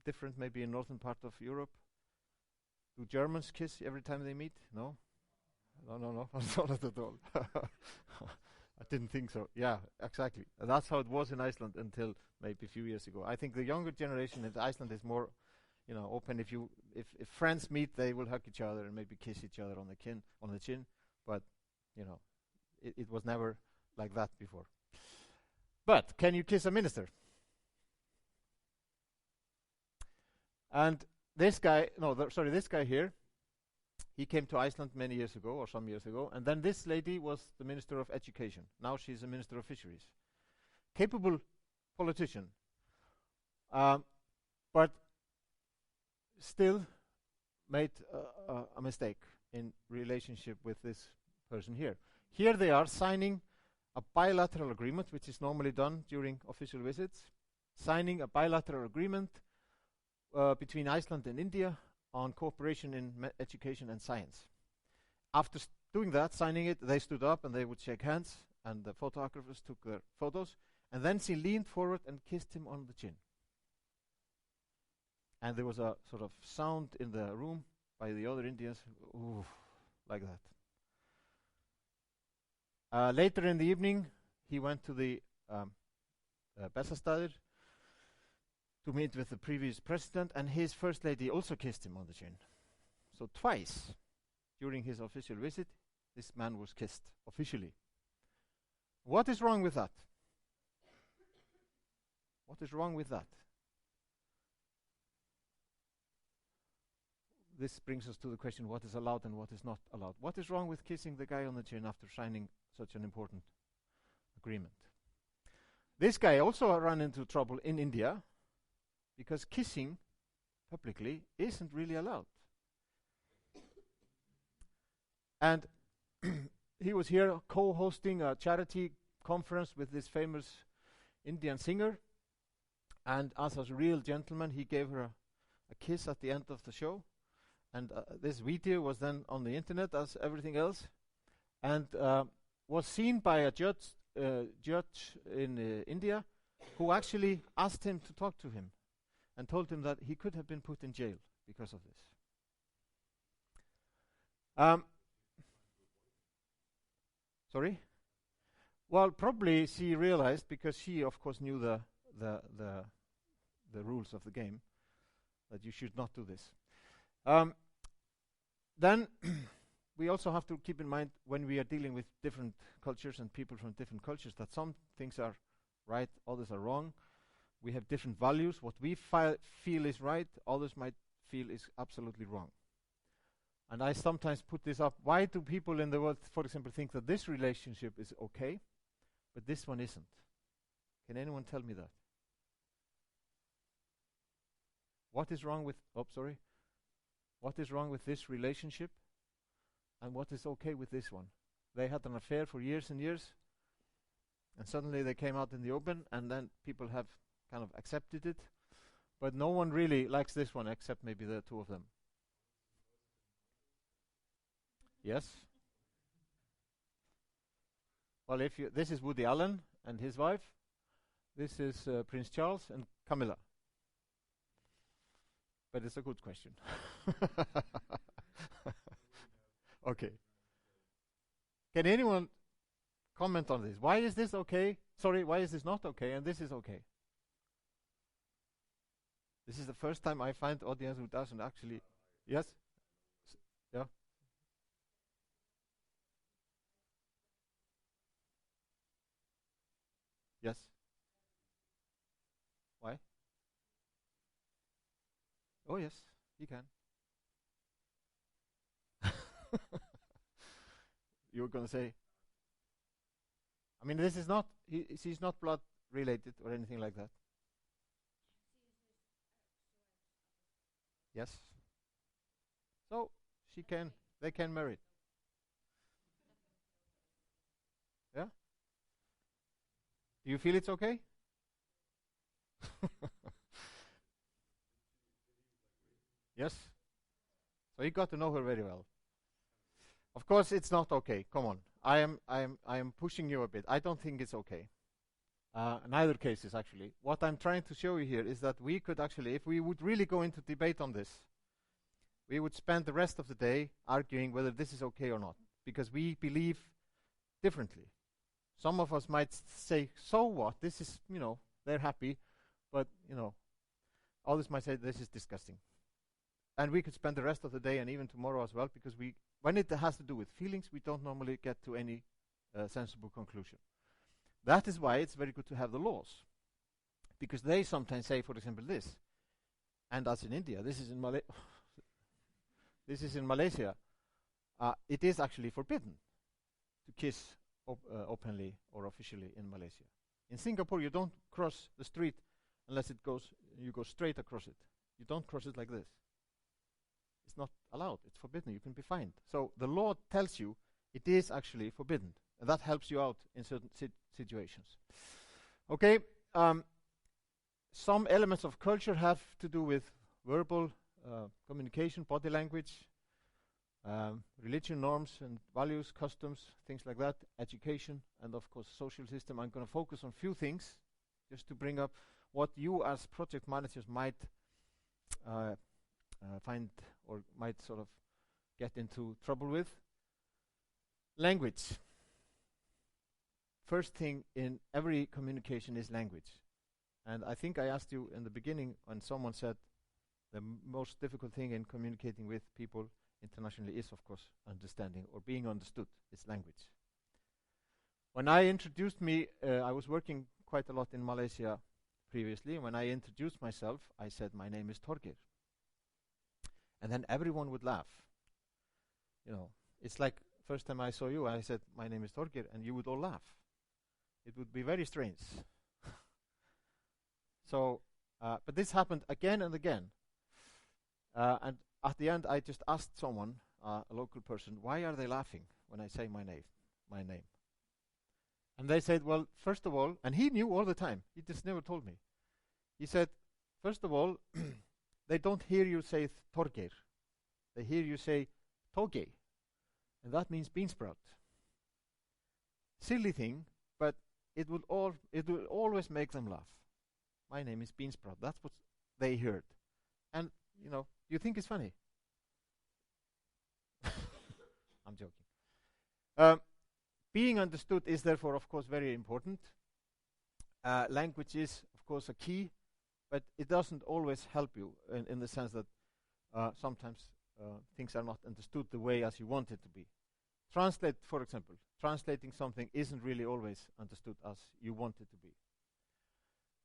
different maybe in northern part of Europe. Do Germans kiss every time they meet? No? No, not at all. I didn't think so. Yeah, exactly. That's how it was in Iceland until maybe a few years ago. I think the younger generation in Iceland is more, open. If friends meet, they will hug each other and maybe kiss each other on the chin. But it was never like that before. But can you kiss a minister? And this guy here, he came to Iceland many years ago, or some years ago, and then this lady was the Minister of Education. Now she's a Minister of Fisheries. Capable politician, but still made a mistake in relationship with this person here. Here they are signing a bilateral agreement, which is normally done during official visits, signing a bilateral agreement between Iceland and India on cooperation in education and science. After doing that, signing it, they stood up and they would shake hands, and the photographers took their photos, and then she leaned forward and kissed him on the chin. And there was a sort of sound in the room by the other Indians, ooh, like that. Later in the evening, he went to the Bessastaðir to meet with the previous president, and his first lady also kissed him on the chin. So twice during his official visit, this man was kissed officially. What is wrong with that? What is wrong with that? This brings us to the question, what is allowed and what is not allowed? What is wrong with kissing the guy on the chin after signing such an important agreement? This guy also ran into trouble in India, because kissing publicly isn't really allowed. And he was here co-hosting a charity conference with this famous Indian singer, and as a real gentleman, he gave her a kiss at the end of the show. And this video was then on the internet as everything else, and was seen by a judge in India, who actually asked him to talk to him and told him that he could have been put in jail because of this. Sorry? Well, probably she realized, because she, of course, knew the rules of the game, that you should not do this. Then we also have to keep in mind, when we are dealing with different cultures and people from different cultures, that some things are right, others are wrong. We have different values. What we feel is right, others might feel is absolutely wrong. And I sometimes put this up. Why do people in the world, for example, think that this relationship is okay, but this one isn't? Can anyone tell me that? What is wrong with, what is wrong with this relationship and what is okay with this one? They had an affair for years and years, and suddenly they came out in the open, and then people have kind of accepted it, but no one really likes this one except maybe the two of them. Yes? Well, this is Woody Allen and his wife. This is Prince Charles and Camilla. But it's a good question. Okay. Can anyone comment on this? Why is this okay? Sorry, why is this not okay and this is okay? This is the first time I find audience who doesn't actually. Yes? Yeah? Yes? Why? Oh yes, you can. You were going to say, I mean, this is not, she's not blood related or anything like that. Yes. So they can marry. Yeah? Do you feel it's okay? Yes. So you got to know her very well. Of course, it's not okay. Come on. I am pushing you a bit. I don't think it's okay. In either cases, actually. What I'm trying to show you here is that we could actually, if we would really go into debate on this, we would spend the rest of the day arguing whether this is okay or not, because we believe differently. Some of us might say, so what? This is, they're happy, but, others might say this is disgusting. And we could spend the rest of the day and even tomorrow as well, because when it has to do with feelings, we don't normally get to any sensible conclusion. That is why it's very good to have the laws, because they sometimes say, for example, this, and as in India, this is in Malaysia, it is actually forbidden to kiss openly or officially in Malaysia. In Singapore, you don't cross the street unless you go straight across it. You don't cross it like this. It's not allowed. It's forbidden. You can be fined. So the law tells you it is actually forbidden. And that helps you out in certain situations. Okay. Some elements of culture have to do with verbal communication, body language, religion, norms and values, customs, things like that, education, and of course social system. I'm going to focus on few things just to bring up what you as project managers might find or might sort of get into trouble with. Language. First thing in every communication is language. And I think I asked you in the beginning when someone said the most difficult thing in communicating with people internationally is, of course, understanding or being understood. It's language. When I introduced me, I was working quite a lot in Malaysia previously. When I introduced myself, I said, my name is Thorgeir. And then everyone would laugh. It's like first time I saw you, I said, my name is Thorgeir, and you would all laugh. It would be very strange. So, but this happened again and again. And at the end, I just asked someone, a local person, why are they laughing when I say my name? And they said, well, first of all, and he knew all the time. He just never told me. He said, first of all, they don't hear you say Thorgeir. They hear you say Toge. And that means bean sprout. Silly thing, but it will always make them laugh. My name is bean sprout. That's what they heard. And, you think it's funny? I'm joking. Being understood is therefore, of course, very important. Language is, of course, a key, but it doesn't always help you in the sense that sometimes things are not understood the way as you want it to be. Translate, for example. Translating something isn't really always understood as you want it to be.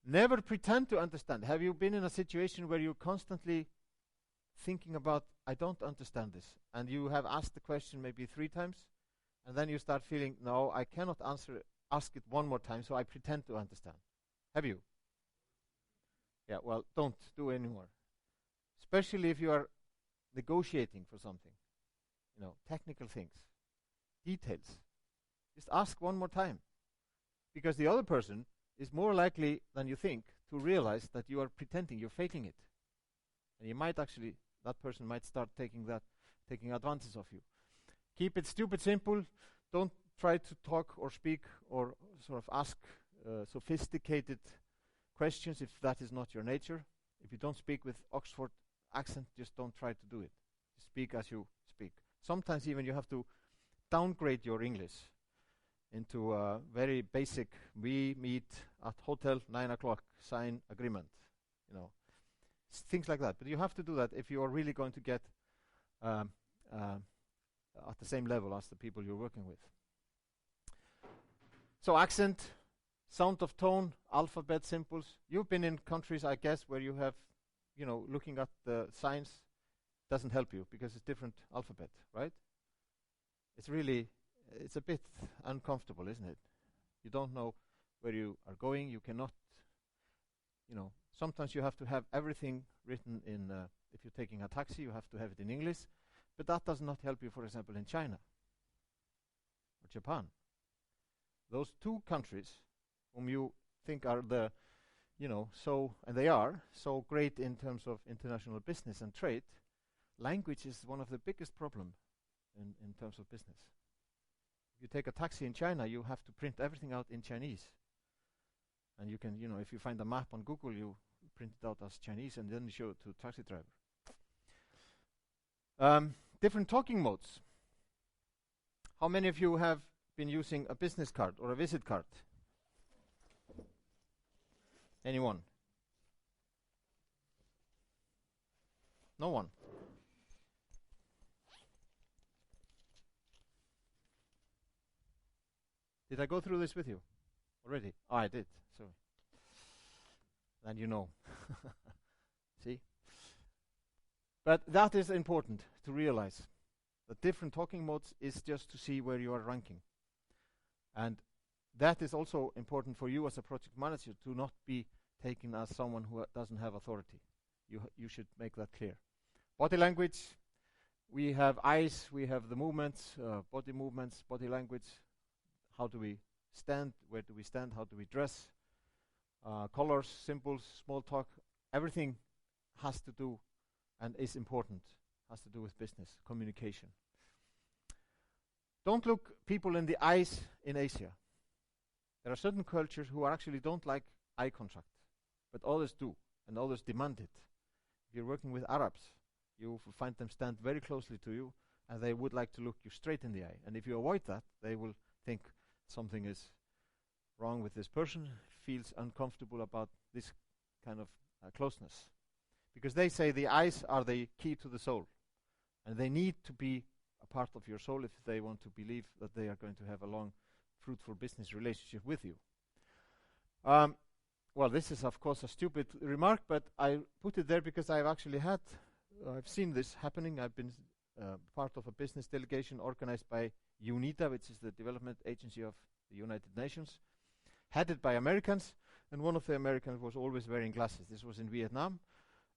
Never pretend to understand. Have you been in a situation where you're constantly thinking about, I don't understand this, and you have asked the question maybe 3 times, and then you start feeling, no, I cannot ask it one more time, so I pretend to understand. Have you? Yeah, well, don't do anymore. especially if you are negotiating for something, technical things, details. Just ask one more time, because the other person is more likely than you think to realize that you are pretending, you're faking it. And you might actually, that person might start taking advantage of you. Keep it stupid simple. Don't try to talk or speak or sort of ask sophisticated questions if that is not your nature. If you don't speak with Oxford accent, just don't try to do it. Just speak as you speak. Sometimes even you have to downgrade your English into a very basic, we meet at hotel 9 o'clock, sign agreement, things like that. But you have to do that if you are really going to get at the same level as the people you're working with. So accent, sound of tone, alphabet symbols. You've been in countries, I guess, where you have, looking at the signs doesn't help you because it's different alphabet, right? It's a bit uncomfortable, isn't it? You don't know where you are going. You cannot, sometimes you have to have everything written in, if you're taking a taxi, you have to have it in English. But that does not help you, for example, in China or Japan. Those two countries whom you think are the, and they are so great in terms of international business and trade, language is one of the biggest problem in terms of business. If you take a taxi in China, you have to print everything out in Chinese. And you can, if you find a map on Google, you print it out as Chinese and then show it to a taxi driver. Different talking modes. How many of you have been using a business card or a visit card? Anyone? No one? Did I go through this with you already? Oh, I did. Sorry. Then you know. See? But that is important to realize. The different talking modes is just to see where you are ranking. And that is also important for you as a project manager to not be taken as someone who doesn't have authority. You should make that clear. Body language. We have eyes, we have the movements, body language. How do we stand? Where do we stand? How do we dress? Colors, symbols, small talk. Everything has to do and is important. Has to do with business, communication. Don't look people in the eyes in Asia. There are certain cultures who actually don't like eye contact, but others do, and others demand it. If you're working with Arabs, you will find them stand very closely to you, and they would like to look you straight in the eye. And if you avoid that, they will think something is wrong with this person, feels uncomfortable about this kind of closeness. Because they say the eyes are the key to the soul, and they need to be a part of your soul if they want to believe that they are going to have a long, fruitful business relationship with you. Well, this is of course a stupid remark, but I put it there because I've seen this happening. I've been part of a business delegation organized by UNITA, which is the development agency of the United Nations, headed by Americans, and one of the Americans was always wearing glasses. This was in Vietnam,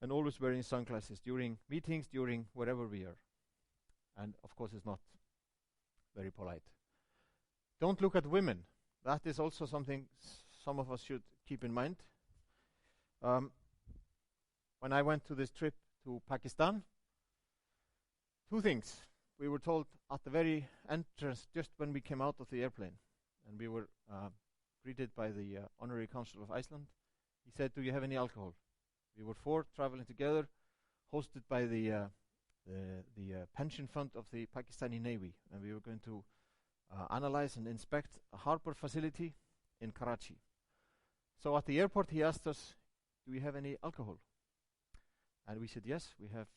and always wearing sunglasses during meetings, during wherever we are. And of course it's not very polite. Don't look at women. That is also something some of us should keep in mind. When I went to this trip to Pakistan, two things. We were told at the very entrance, just when we came out of the airplane, and we were greeted by the Honorary Consul of Iceland. He said, "Do you have any alcohol?" We were four traveling together, hosted by the pension fund of the Pakistani Navy, and we were going to analyze and inspect a harbor facility in Karachi. So at the airport, he asked us, "Do we have any alcohol?" And we said, "Yes, we have,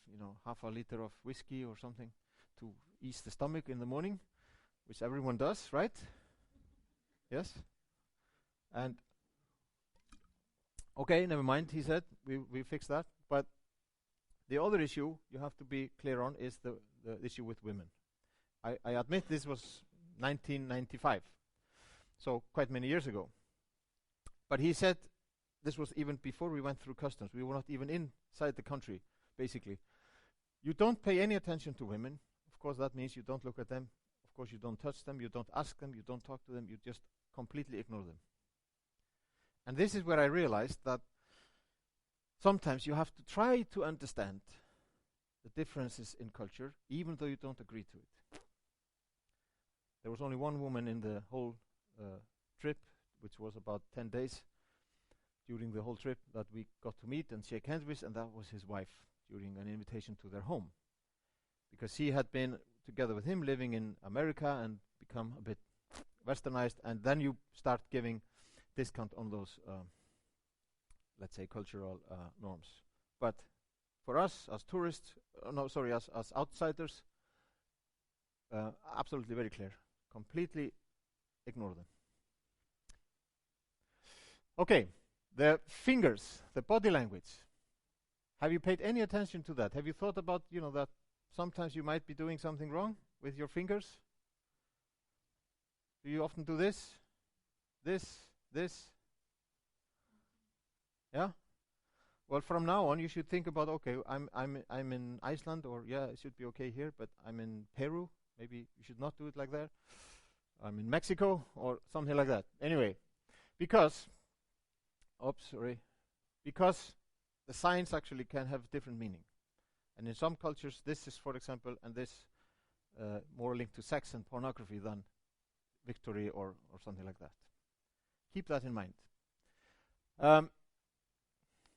half a liter of whiskey or something to ease the stomach in the morning," which everyone does, right? Yes. And okay, never mind, he said, we fixed that. But the other issue you have to be clear on is the issue with women. I admit this was 1995, so quite many years ago. But he said this was even before we went through customs. We were not even inside the country basically. You don't pay any attention to women. Of course, that means you don't look at them. Of course, you don't touch them, you don't ask them, you don't talk to them, you just completely ignore them. And this is where I realized that sometimes you have to try to understand the differences in culture, even though you don't agree to it. There was only one woman in the whole trip, which was about 10 days during the whole trip, that we got to meet and shake hands with, and that was his wife during an invitation to their home. Because she had been together with him living in America and become a bit westernized, and then you start giving discount on those, let's say, cultural norms. But for us as tourists, as outsiders, absolutely very clear. Completely ignore them. Okay, the fingers, the body language. Have you paid any attention to that? Have you thought about, that sometimes you might be doing something wrong with your fingers? Do you often do this? This? Yeah? Well, from now on, you should think about, okay, I'm in Iceland, or it should be okay here, but I'm in Peru. Maybe you should not do it like that. I'm in Mexico, or something like that. Anyway, because the signs actually can have different meaning. And in some cultures, this is, for example, and this more linked to sex and pornography than victory or something like that. Keep that in mind.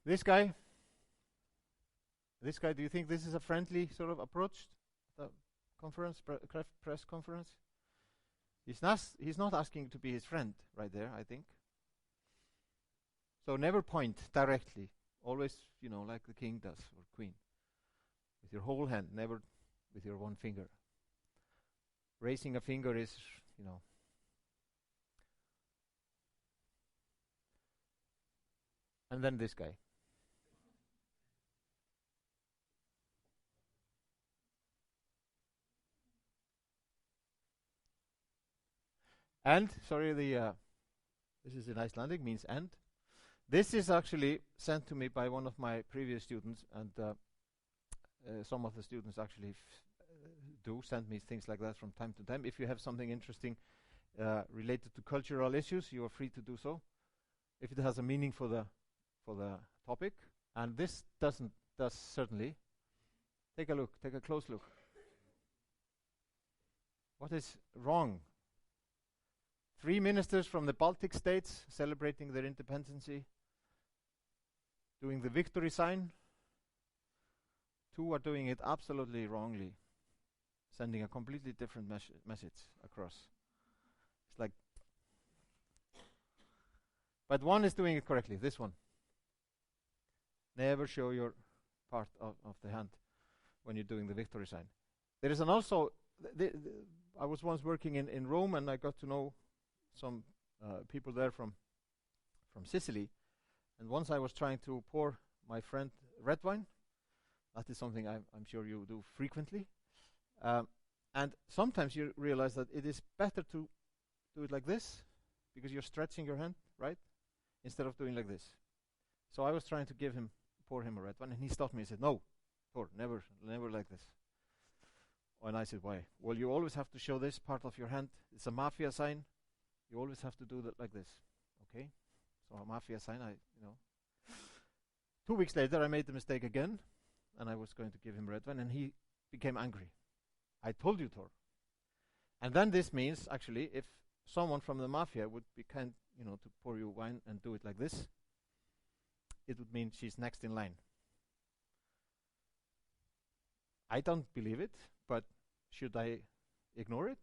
This guy, do you think this is a friendly sort of approach? The conference, press conference? He's not asking to be his friend right there, I think. So never point directly. Always, like the king does, or queen. With your whole hand, never with your one finger. Raising a finger is, And then this guy. And, this is in Icelandic, means and. This is actually sent to me by one of my previous students, and some of the students actually do send me things like that from time to time. If you have something interesting related to cultural issues, you are free to do so, if it has a meaning for the topic. And this does certainly. Take a close look. What is wrong? 3 ministers from the Baltic states celebrating their independence, doing the victory sign. 2 are doing it absolutely wrongly, sending a completely different message across. It's like, but one is doing it correctly, this one. Never show your part of the hand when you're doing the victory sign. There is also, I was once working in Rome, and I got to know some people there from Sicily, and once I was trying to pour my friend red wine. That is something I'm sure you do frequently, and sometimes you realize that it is better to do it like this, because you're stretching your hand, right, instead of doing like this. So I was trying to pour him a red wine, and he stopped me and said, "No, Thor, never like this." And I said, "Why?" "Well, you always have to show this part of your hand. It's a mafia sign. You always have to do that like this." Okay, so a mafia sign. 2 weeks later, I made the mistake again, and I was going to give him red wine, and he became angry. "I told you, Thor." And then this means, actually, if someone from the mafia would be kind, to pour you wine and do it like this, it would mean she's next in line. I don't believe it, but should I ignore it?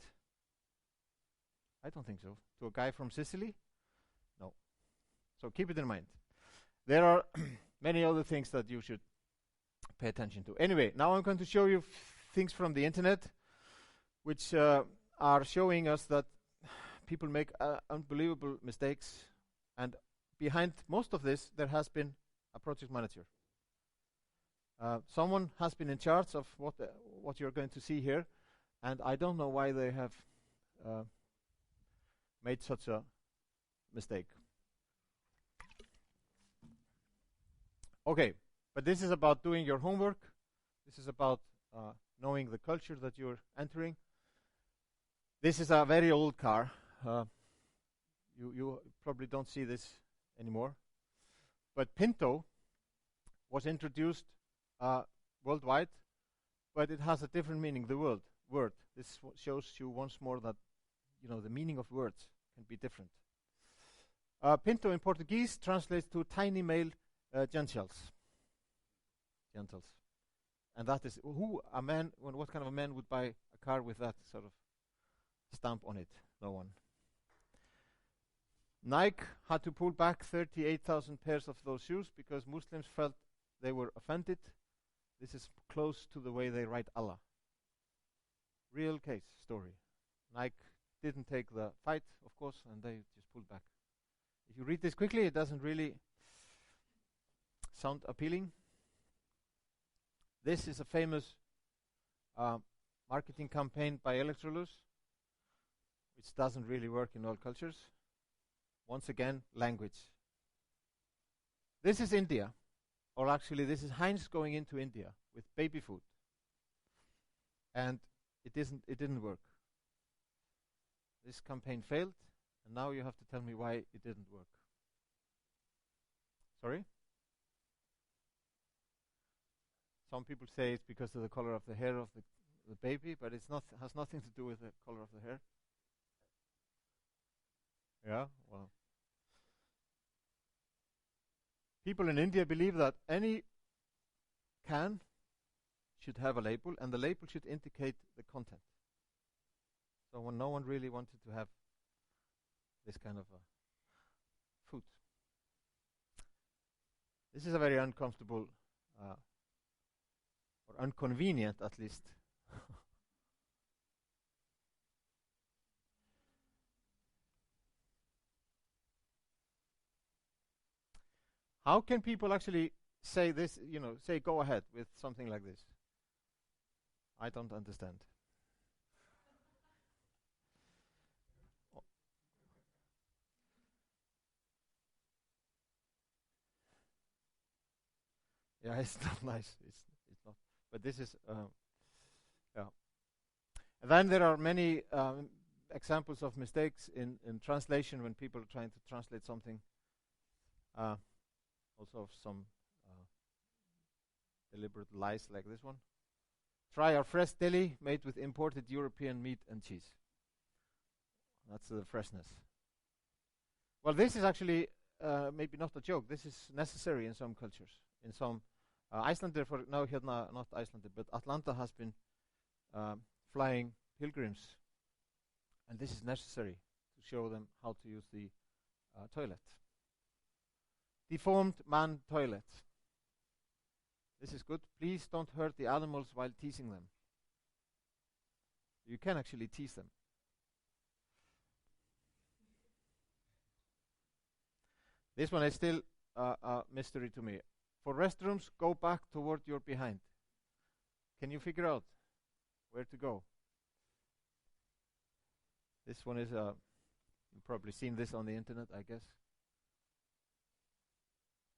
I don't think so. To a guy from Sicily? No. So keep it in mind. There are many other things that you should pay attention to. Anyway, now I'm going to show you things from the internet, which are showing us that people make unbelievable mistakes, and behind most of this there has been a project manager. Someone has been in charge of what you're going to see here, and I don't know why they have made such a mistake. Okay, But this is about doing your homework. This is about knowing the culture that you're entering. This is a very old car. You probably don't see this anymore. But Pinto was introduced worldwide, but it has a different meaning, the word. This shows you once more that the meaning of words can be different. Pinto in Portuguese translates to tiny male gentiles. And that is what kind of a man would buy a car with that sort of stamp on it? No one. Nike had to pull back 38,000 pairs of those shoes because Muslims felt they were offended. This is close to the way they write Allah. Real case story. Nike didn't take the fight, of course, and they just pulled back. If you read this quickly, it doesn't really sound appealing. This is a famous marketing campaign by Electrolux, which doesn't really work in all cultures. Once again, language. This is India, or actually this is Heinz going into India with baby food. And it didn't work. This campaign failed, and now you have to tell me why it didn't work. Sorry? Some people say it's because of the color of the hair of the baby, but it has nothing to do with the color of the hair. Yeah, well. People in India believe that any can should have a label, and the label should indicate the content. So when no one really wanted to have this kind of food. This is a very uncomfortable or inconvenient, at least. How can people actually say this, say go ahead with something like this? I don't understand. Yeah, it's not nice. It's not. But this is, yeah. And then there are many examples of mistakes in translation when people are trying to translate something. Also of some deliberate lies like this one. Try our fresh deli made with imported European meat and cheese. That's the freshness. Well, this is actually maybe not a joke. This is necessary in some cultures. In some Iceland, not Iceland, but Atlanta has been flying pilgrims, and this is necessary to show them how to use the toilet. Deformed man toilet. This is good. Please don't hurt the animals while teasing them. You can actually tease them. This one is still a mystery to me. For restrooms, go back toward your behind. Can you figure out where to go? This one is, you've probably seen this on the internet, I guess.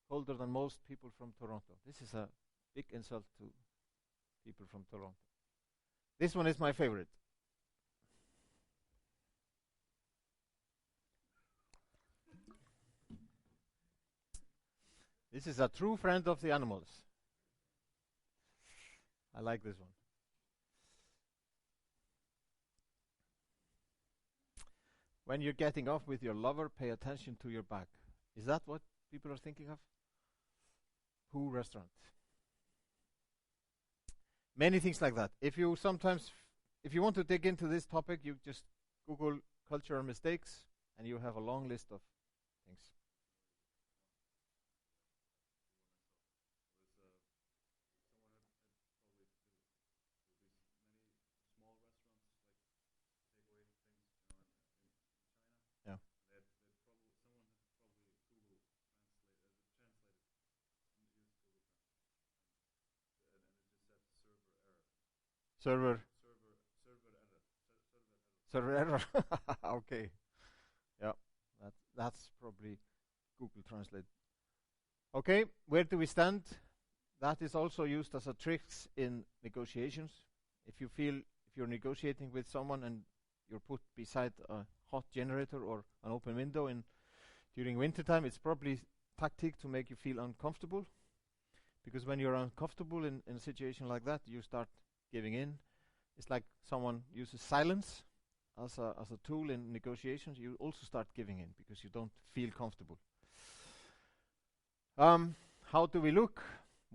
Colder than most people from Toronto. This is a big insult to people from Toronto. This one is my favorite. This is a true friend of the animals. I like this one. When you're getting off with your lover, pay attention to your back. Is that what people are thinking of? Who restaurant? Many things like that. If you want to dig into this topic, you just Google cultural mistakes, and you have a long list of things. Server error. Okay. Yeah, that's probably Google Translate. Okay, where do we stand? that is also used as a trick in negotiations. If you feel if you're negotiating with someone and you're put beside a hot generator or an open window during winter time, it's probably tactic to make you feel uncomfortable, because when you're uncomfortable in a situation like that, you start giving in. It's like someone uses silence as a tool in negotiations. You also start giving in because you don't feel comfortable. How do we look?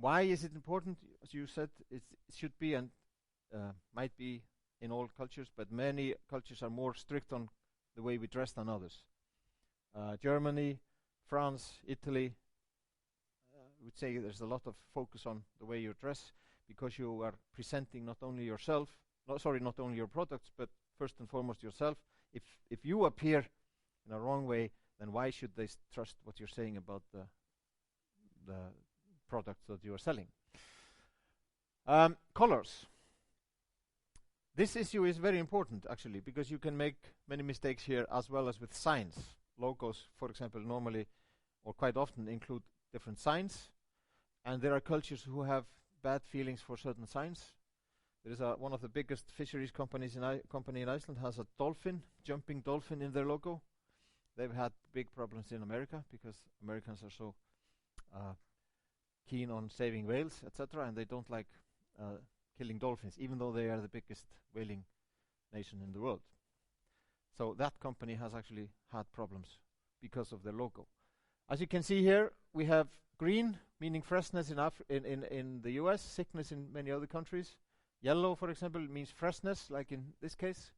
Why is it important? As you said, it should be and might be in all cultures, but many cultures are more strict on the way we dress than others. Germany, France, Italy, I would say there's a lot of focus on the way you dress, because you are presenting not only yourself, not only your products, but first and foremost yourself. If you appear in a wrong way, then why should they trust what you're saying about the products that you are selling? Colors. This issue is very important, actually, because you can make many mistakes here, as well as with signs. Logos, for example, normally or quite often include different signs, and there are cultures who have bad feelings for certain signs. There is one of the biggest fisheries companies company in Iceland has a jumping dolphin in their logo. They've had big problems in America because Americans are so keen on saving whales, etc., and they don't like killing dolphins, even though they are the biggest whaling nation in the world. So that company has actually had problems because of their logo. As you can see here, we have green, meaning freshness in the US, sickness in many other countries. Yellow, for example, means freshness, like in this case.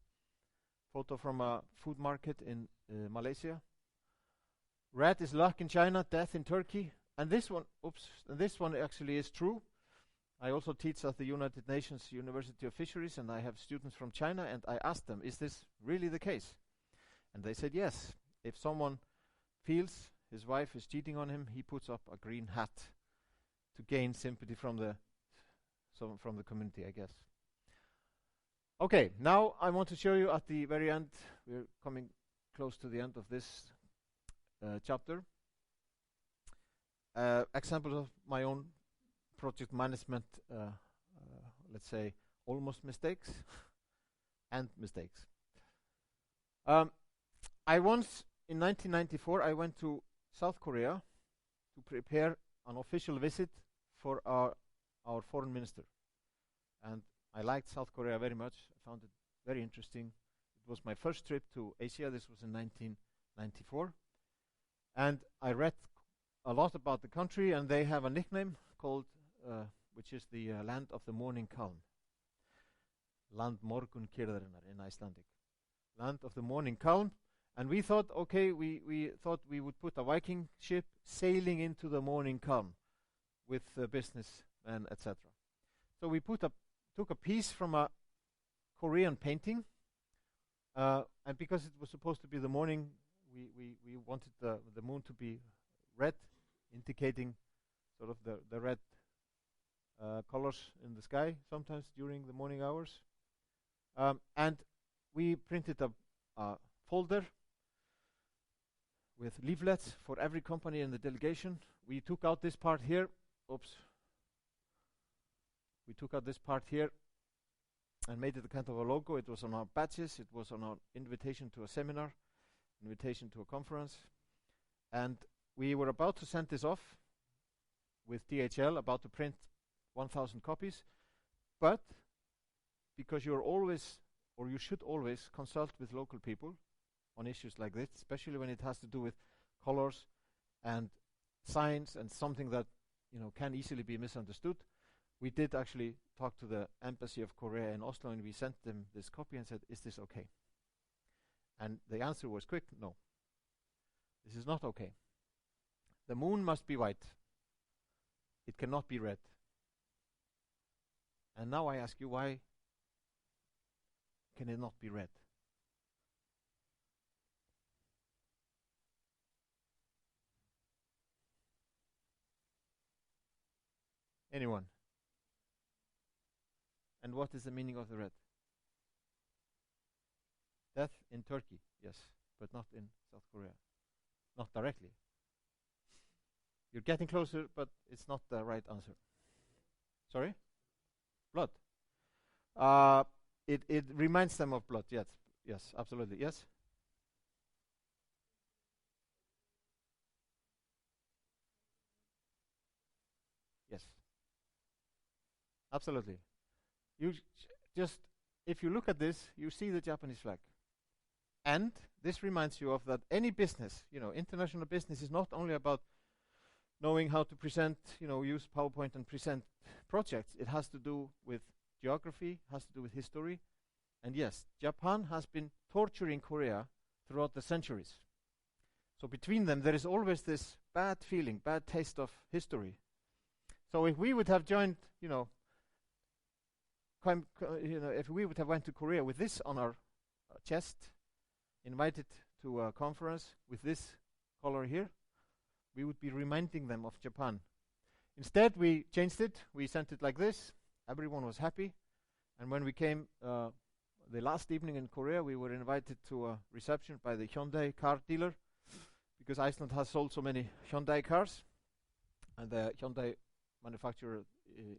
Photo from a food market in Malaysia. Red is luck in China, death in Turkey. And this one actually is true. I also teach at the United Nations University of Fisheries, and I have students from China, and I asked them, is this really the case? And they said yes. If someone feels his wife is cheating on him, he puts up a green hat to gain sympathy from the community, I guess. Okay, now I want to show you at the very end, we're coming close to the end of this chapter, examples of my own project management, let's say, almost mistakes and mistakes. I once, in 1994, I went to South Korea to prepare an official visit for our foreign minister. And I liked South Korea very much. I found it very interesting. It was my first trip to Asia. This was in 1994. And I read a lot about the country, and they have a nickname called, which is the land of the morning calm. Land morgunkyrðarinnar in Icelandic. Land of the morning calm. And we thought, okay, we thought we would put a Viking ship sailing into the morning calm with businessmen, etc. So we took a piece from a Korean painting, and because it was supposed to be the morning, we wanted the moon to be red, indicating sort of the red colors in the sky sometimes during the morning hours. And we printed a folder with leaflets for every company in the delegation. We took out this part here. We took out this part here and made it a kind of a logo. It was on our badges. It was on our invitation to a seminar, invitation to a conference. And we were about to send this off with DHL, about to print 1,000 copies. But because you're always, or you should always, consult with local people on issues like this, especially when it has to do with colors and signs and something that can easily be misunderstood. We did actually talk to the Embassy of Korea in Oslo, and we sent them this copy and said, is this okay? And the answer was quick, no. This is not okay. The moon must be white. It cannot be red. And now I ask you, why can it not be red? Anyone? And what is the meaning of the red? Death in Turkey, yes, but not in South Korea. Not directly. You're getting closer, but it's not the right answer. Sorry? Blood. It reminds them of blood. Yes. Yes, absolutely. Yes? Yes. Absolutely. You just, if you look at this, you see the Japanese flag. And this reminds you of that any business, international business is not only about knowing how to present, use PowerPoint and present projects. It has to do with geography, has to do with history. And yes, Japan has been torturing Korea throughout the centuries. So between them, there is always this bad feeling, bad taste of history. So if we would have joined, if we would have went to Korea with this on our chest, invited to a conference with this color here, we would be reminding them of Japan. Instead, we changed it. We sent it like this. Everyone was happy. And when we came the last evening in Korea, we were invited to a reception by the Hyundai car dealer, because Iceland has sold so many Hyundai cars. And the Hyundai manufacturer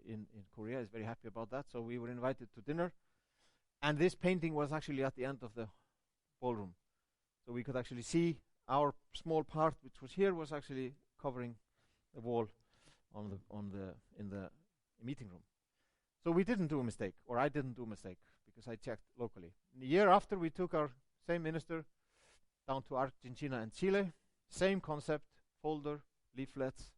in Korea is very happy about that. So we were invited to dinner. And this painting was actually at the end of the ballroom. So we could actually see our small part, which was here, was actually covering the wall in the meeting room. So we didn't do a mistake, or I didn't do a mistake, because I checked locally. The year after, we took our same minister down to Argentina and Chile. Same concept, folder, leaflets,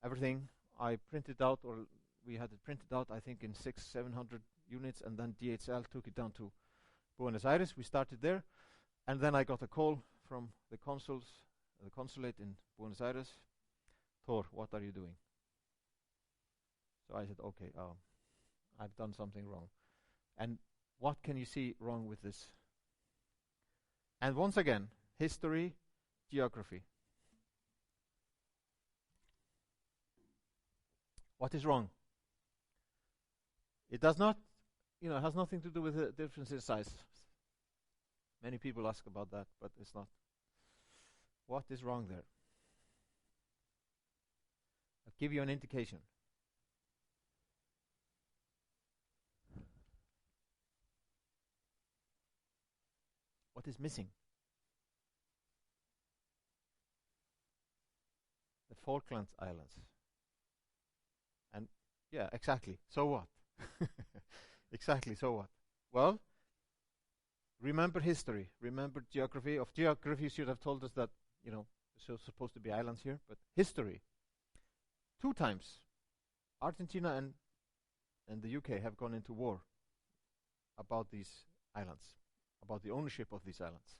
everything. I printed out, or we had it printed out, I think in 600-700 units, and then DHL took it down to Buenos Aires. We started there, and then I got a call from the consulate in Buenos Aires. Thor, what are you doing? So I said, okay, I've done something wrong. And what can you see wrong with this? And once again, history, geography. What is wrong? It does not, has nothing to do with the difference in size. Many people ask about that, but it's not. What is wrong there? I'll give you an indication. What is missing? The Falklands Islands. And yeah, exactly. So what? Exactly, so what? Well, remember history, remember geography. Of geography, should have told us that, there's supposed to be islands here, but history. 2 times, Argentina and the UK have gone into war about these islands, about the ownership of these islands.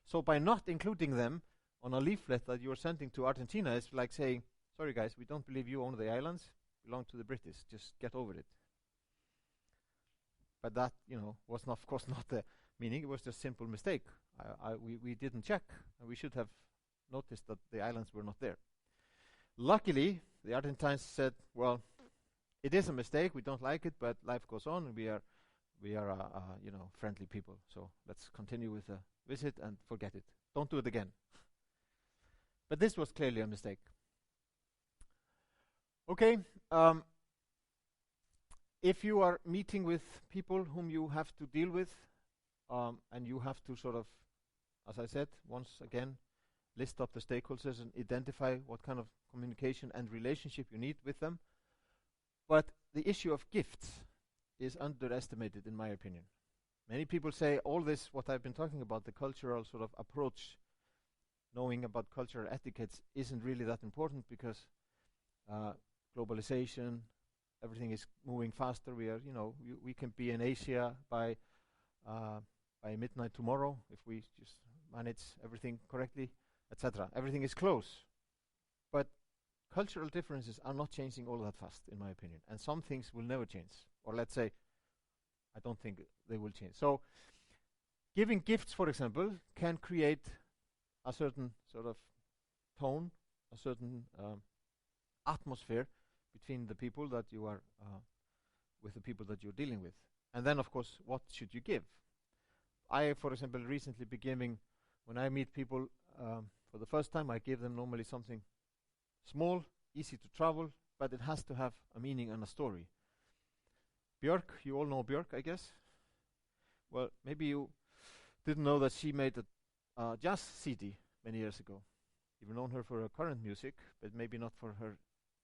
So by not including them on a leaflet that you're sending to Argentina, it's like saying, sorry guys, we don't believe you own the islands, belong to the British, just get over it. But that, was not, of course, not the meaning. It was just a simple mistake. We didn't check, and we should have noticed that the islands were not there. Luckily, the Argentines said, well, it is a mistake, we don't like it, but life goes on, and we are friendly people. So let's continue with the visit and forget it. Don't do it again. But this was clearly a mistake. Okay. If you are meeting with people whom you have to deal with, and you have to sort of, as I said, once again, list up the stakeholders and identify what kind of communication and relationship you need with them. But the issue of gifts is underestimated, in my opinion. Many people say all this, what I've been talking about, the cultural sort of approach, knowing about cultural etiquettes, isn't really that important because globalization, everything is moving faster. We are, we can be in Asia by midnight tomorrow if we just manage everything correctly, etc. Everything is close, but cultural differences are not changing all that fast, in my opinion. And some things will never change, or let's say, I don't think they will change. So, giving gifts, for example, can create a certain sort of tone, a certain atmosphere between the people that you are with the people that you're dealing with. And then, of course, what should you give? I, for example, recently beginning, when I meet people for the first time, I give them normally something small, easy to travel, but it has to have a meaning and a story. Björk, you all know Björk, I guess. Well, maybe you didn't know that she made a jazz CD many years ago. You've known her for her current music, but maybe not for her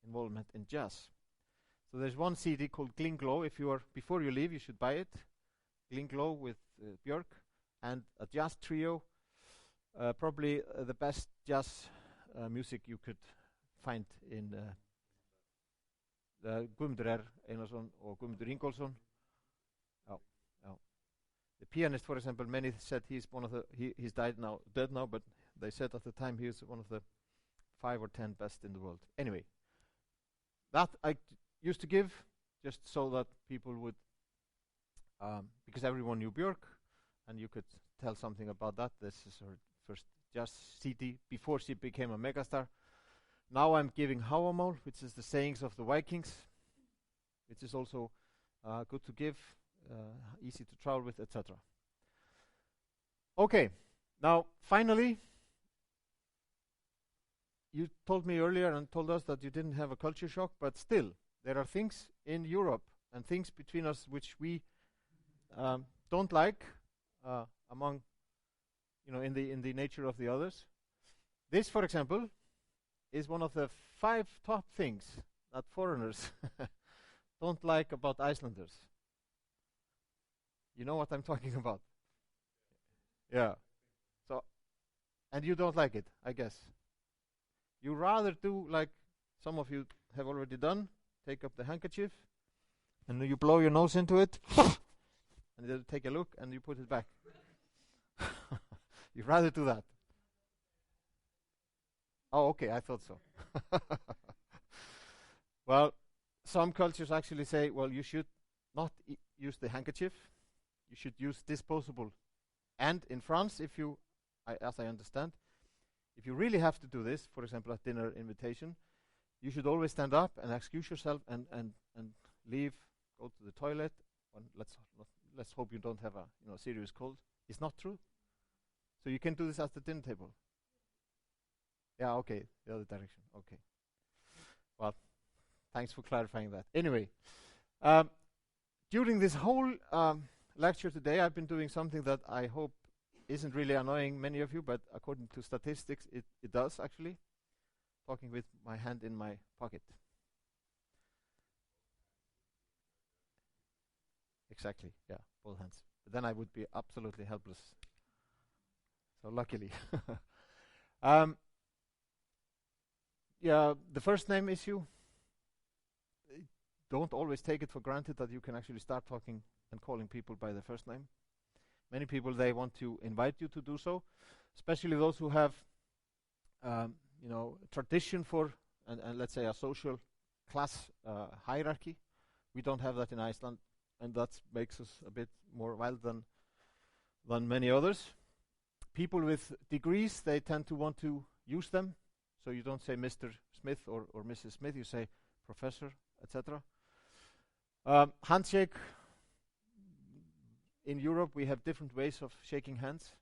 involvement in jazz. So there's one CD called Glinglo. Before you leave, you should buy it. Glinglo with Björk and a jazz trio. Probably the best jazz music you could find in Guðmundur R. Einarsson or Guðmundur Ingólfsson. The pianist, for example, many said he's dead now, but they said at the time he was one of the 5 or 10 best in the world. Anyway, that I used to give just so that people would, because everyone knew Björk, and you could tell something about that. This is her first jazz CD before she became a megastar. Now I'm giving Hávamál, which is the sayings of the Vikings, which is also good to give, easy to travel with, etc. Okay, now finally, you told me earlier and told us that you didn't have a culture shock, but still, there are things in Europe and things between us which we don't like among, in the nature of the others. This, for example, is one of the 5 top things that foreigners don't like about Icelanders. You know what I'm talking about? Yeah. So, and you don't like it, I guess. You rather do like some of you have already done, take up the handkerchief, and then you blow your nose into it, and then take a look, and you put it back. You rather do that. Oh, okay, I thought so. Well, some cultures actually say, well, you should not use the handkerchief. You should use disposable. And in France, as I understand, if you really have to do this, for example, at dinner invitation, you should always stand up and excuse yourself and leave, go to the toilet. Let's hope you don't have a serious cold. It's not true. So you can do this at the dinner table. Yeah, okay, the other direction. Okay. Well, thanks for clarifying that. Anyway, during this whole lecture today, I've been doing something that I hope isn't really annoying many of you, but according to statistics, it does actually. Talking with my hand in my pocket. Exactly, yeah, both hands. But then I would be absolutely helpless. So luckily. Yeah, the first name issue. Don't always take it for granted that you can actually start talking and calling people by their first name. Many people, they want to invite you to do so, especially those who have, tradition for, and let's say a social class hierarchy. We don't have that in Iceland, and that makes us a bit more wild than many others. People with degrees, they tend to want to use them, so you don't say Mr. Smith or Mrs. Smith, you say Professor, etc. Handshake. In Europe, we have different ways of shaking hands.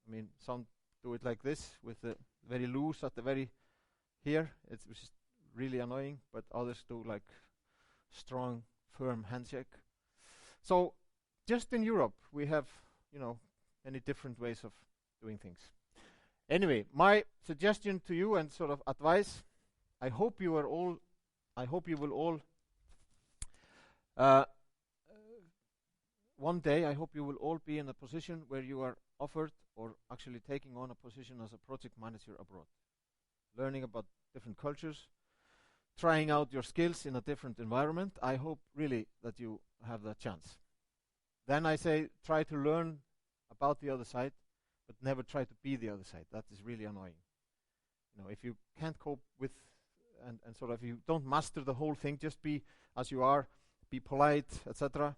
I mean, some do it like this, with the very loose at the very here, which is really annoying, but others do like strong, firm handshake. So, just in Europe, we have, many different ways of doing things. Anyway, my suggestion to you and sort of advice, I hope you will all one day, I hope you will all be in a position where you are offered or actually taking on a position as a project manager abroad. Learning about different cultures, trying out your skills in a different environment. I hope really that you have that chance. Then I say, try to learn about the other side, but never try to be the other side. That is really annoying. If you can't cope with, and sort of you don't master the whole thing, just be as you are, be polite, etc.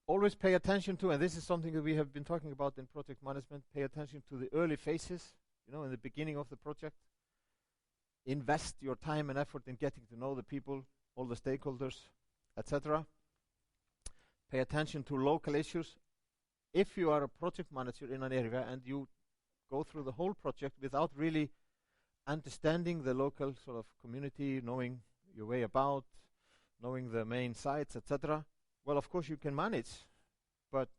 Always pay attention to, and this is something that we have been talking about in project management, pay attention to the early phases, in the beginning of the project. Invest your time and effort in getting to know the people, all the stakeholders, etc. Pay attention to local issues. If you are a project manager in an area and you go through the whole project without really understanding the local sort of community, knowing your way about, knowing the main sites, etc. Well, of course you can manage, but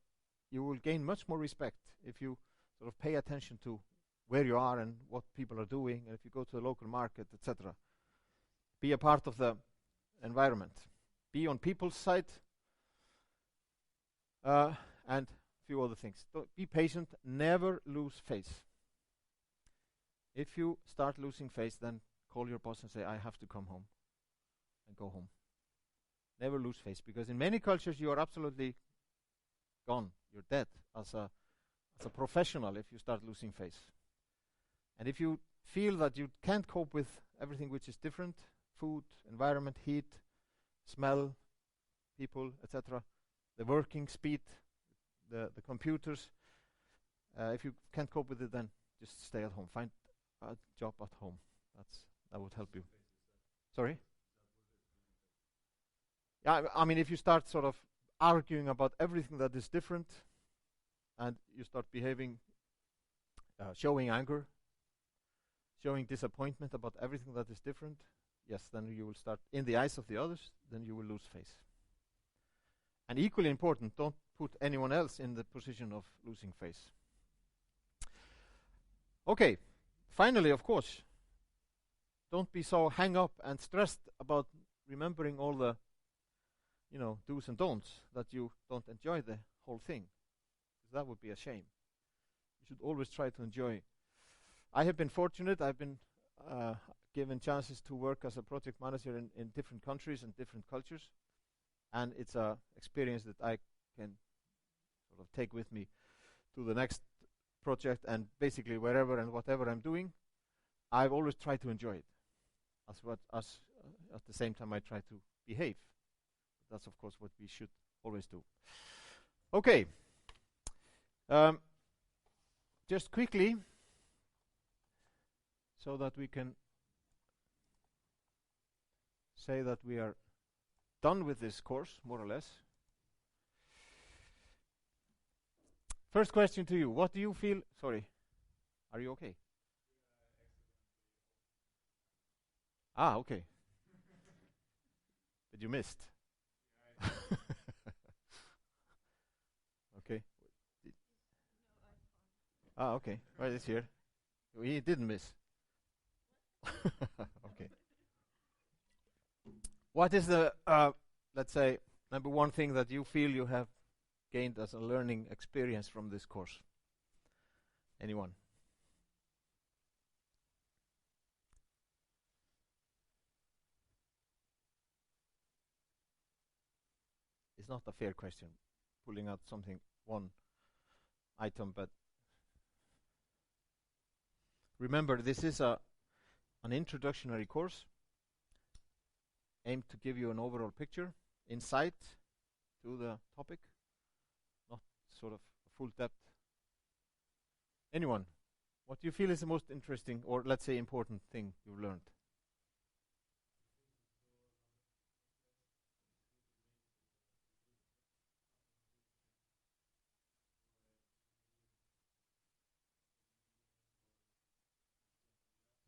you will gain much more respect if you sort of pay attention to where you are and what people are doing, and if you go to the local market, etc. Be a part of the environment. Be on people's side, and a few other things. Be patient, never lose face. If you start losing face, then call your boss and say, I have to come home, and go home. Never lose face, because in many cultures you are absolutely gone. You're dead as a professional if you start losing face. And if you feel that you can't cope with everything which is different, food, environment, heat, smell, people, etc., the working speed, the computers, if you can't cope with it, then just stay at home. Find a job at home. That would help you. Sorry? Yeah, I mean, if you start sort of arguing about everything that is different, and you start behaving, showing anger, showing disappointment about everything that is different, yes, then you will start, in the eyes of the others, then you will lose face. And equally important, don't put anyone else in the position of losing face. Okay, finally, of course, don't be so hung up and stressed about remembering all the do's and don'ts that you don't enjoy the whole thing. Because that would be a shame. You should always try to enjoy. I have been fortunate. I've been given chances to work as a project manager in different countries and different cultures. And it's an experience that I can sort of take with me to the next project, and basically wherever and whatever I'm doing, I've always tried to enjoy it. At the same time I try to behave. That's of course what we should always do. Okay. Just quickly, so that we can say that we are done with this course, more or less. First question to you. What do you feel? Sorry. Are you okay? Okay. But you missed. Okay. Okay. Right, it's here. He didn't miss. Okay. What is the, let's say, number one thing that you feel you have gained as a learning experience from this course? Anyone? It's not a fair question, pulling out something, one item, but remember, this is an introductory course aimed to give you an overall picture, insight to the topic, not sort of full depth. Anyone? What do you feel is the most interesting, or let's say important thing you've learned?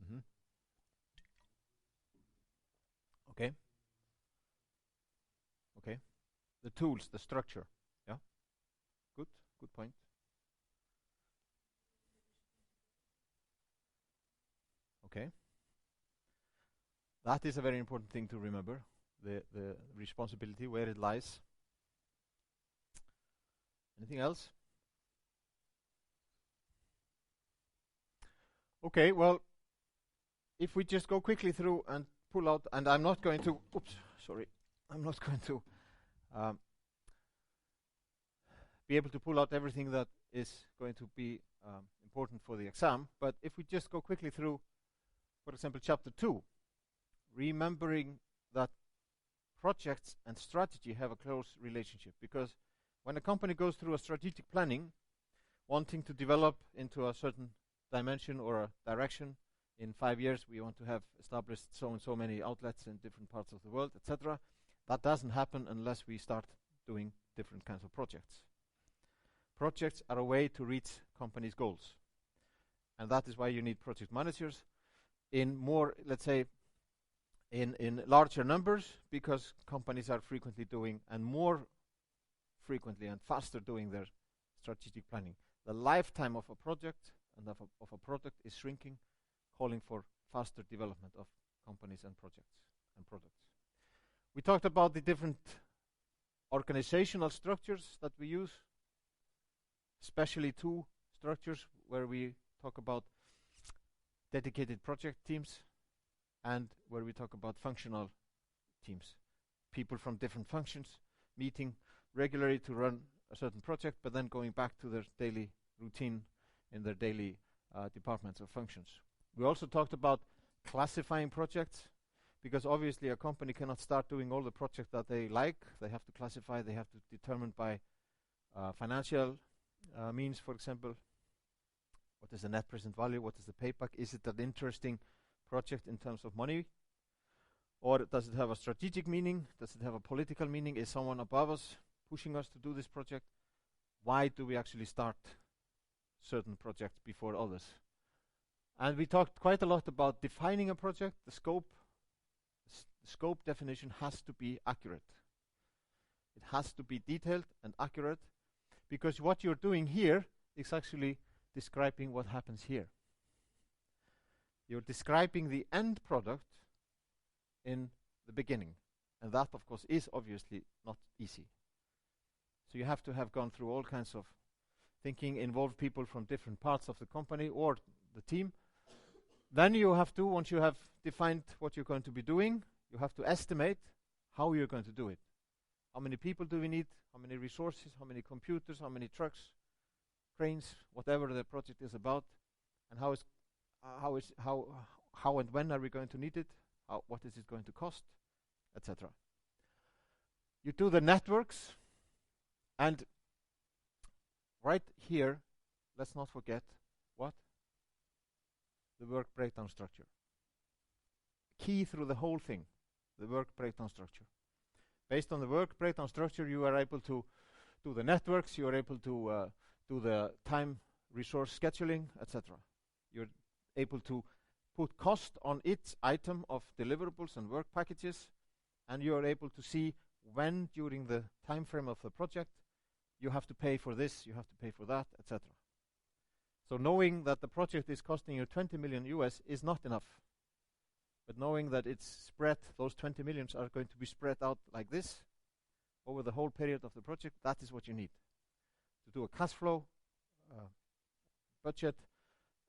Mm-hmm. Okay. Okay. The tools, the structure. Yeah. Good. Good point. Okay. That is a very important thing to remember. The responsibility, where it lies. Anything else? Okay, well, if we just go quickly through and pull out, and I'm not going to, I'm not going to be able to pull out everything that is going to be important for the exam, but if we just go quickly through, for example, chapter 2, remembering that projects and strategy have a close relationship, because when a company goes through a strategic planning, wanting to develop into a certain dimension or a direction, in 5 years we want to have established so and so many outlets in different parts of the world, etc. That doesn't happen unless we start doing different kinds of projects. Projects are a way to reach companies' goals, and that is why you need project managers. in more, let's say, in larger numbers, because companies are frequently doing, and more frequently and faster doing, their strategic planning. The lifetime of a project and of a product is shrinking, calling for faster development of companies and projects and products. We talked about the different organizational structures that we use, especially two structures where we talk about dedicated project teams and where we talk about functional teams. People from different functions meeting regularly to run a certain project, but then going back to their daily routine in their daily departments or functions. We also talked about classifying projects, because obviously a company cannot start doing all the projects that they like. They have to classify, they have to determine by financial means, for example. What is the net present value? What is the payback? Is it an interesting project in terms of money? Or does it have a strategic meaning? Does it have a political meaning? Is someone above us pushing us to do this project? Why do we actually start certain projects before others? And we talked quite a lot about defining a project. The scope definition has to be accurate. It has to be detailed and accurate, because what you're doing here is actually describing what happens here. You're describing the end product in the beginning, and that, of course, is obviously not easy. So you have to have gone through all kinds of thinking, involve people from different parts of the company or the team. Then you have to, once you have defined what you're going to be doing, you have to estimate how you're going to do it. How many people do we need? How many resources? How many computers? How many trucks? Cranes? Whatever the project is about, and how and when are we going to need it? What is it going to cost, etc. You do the networks, and right here, let's not forget what? The work breakdown structure. Key through the whole thing, the work breakdown structure. Based on the work breakdown structure, you are able to do the networks, you are able to do the time resource scheduling, etc. You're able to put cost on each item of deliverables and work packages, and you are able to see when during the time frame of the project you have to pay for this, you have to pay for that, etc. So knowing that the project is costing you 20 million US is not enough. But knowing that it's spread, those 20 millions are going to be spread out like this over the whole period of the project, that is what you need to do a cash flow, budget,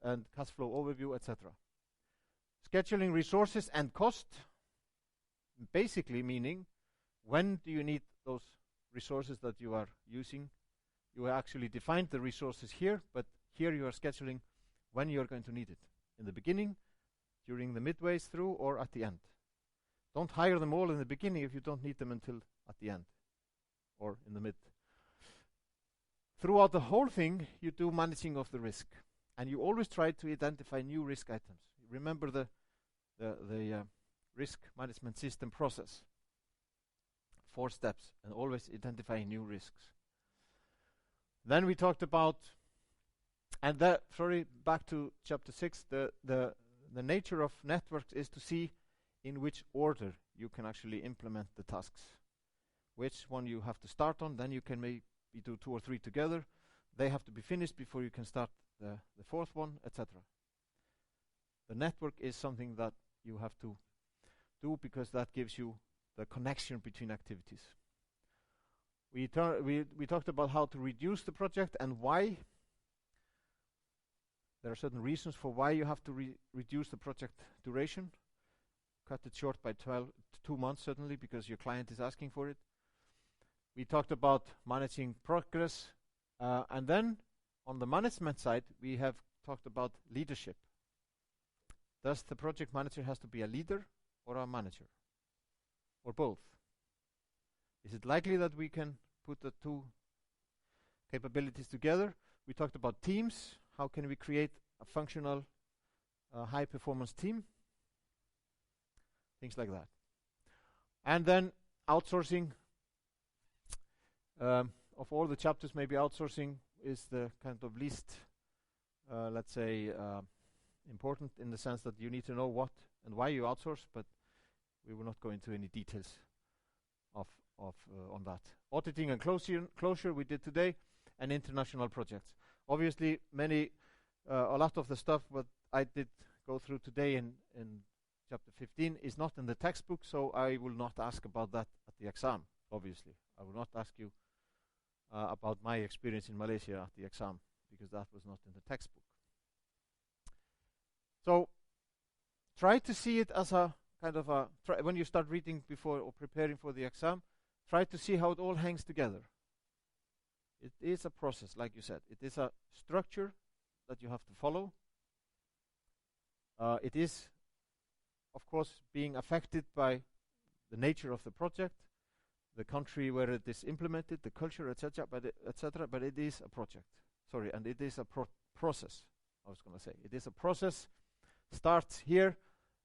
and cash flow overview, etc. Scheduling resources and cost, basically meaning when do you need those resources that you are using. You actually defined the resources here, but here you are scheduling when you are going to need it. In the beginning, during the midways through, or at the end. Don't hire them all in the beginning if you don't need them until at the end or in the mid. Throughout the whole thing, you do managing of the risk, and you always try to identify new risk items. Remember the risk management system process. 4 steps, and always identifying new risks. Then we talked about, and back to chapter 6, the nature of networks is to see in which order you can actually implement the tasks. Which one you have to start on, then you can maybe do 2 or 3 together. They have to be finished before you can start the 4th one, etc. The network is something that you have to do, because that gives you the connection between activities. We talked about how to reduce the project and why. There are certain reasons for why you have to reduce the project duration. Cut it short by 2 months, certainly, because your client is asking for it. We talked about managing progress. And then, on the management side, we have talked about leadership. Does the project manager has to be a leader or a manager? Or both? Is it likely that we can put the 2 capabilities together? We talked about teams. How can we create a functional, high-performance team? Things like that. And then outsourcing. Of all the chapters, maybe outsourcing is the kind of least, let's say, important in the sense that you need to know what and why you outsource, but we will not go into any details of on that. Auditing and closure we did today, and international projects. Obviously, a lot of the stuff what I did go through today in chapter 15 is not in the textbook, so I will not ask about that at the exam. Obviously, I will not ask you about my experience in Malaysia at the exam, because that was not in the textbook. So try to see it as a kind of when you start reading before or preparing for the exam, try to see how it all hangs together. It is a process, like you said. It is a structure that you have to follow. It is, of course, being affected by the nature of the project, the country where it is implemented, the culture, etc. But it is a project. Sorry, and it is a process. I was going to say it is a process. Starts here,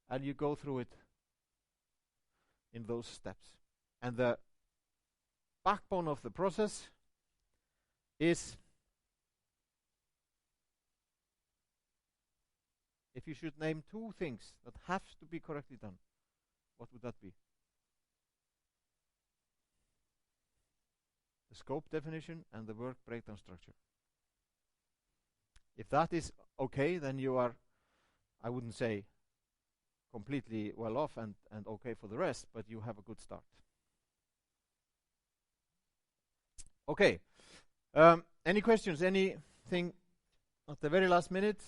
and you go through it in those steps. And the backbone of the process is, if you should name two things that have to be correctly done, what would that be? The scope definition and the work breakdown structure. If that is okay, then you are, I wouldn't say completely well off and okay for the rest, but you have a good start. Okay. Any questions? Anything at the very last minute?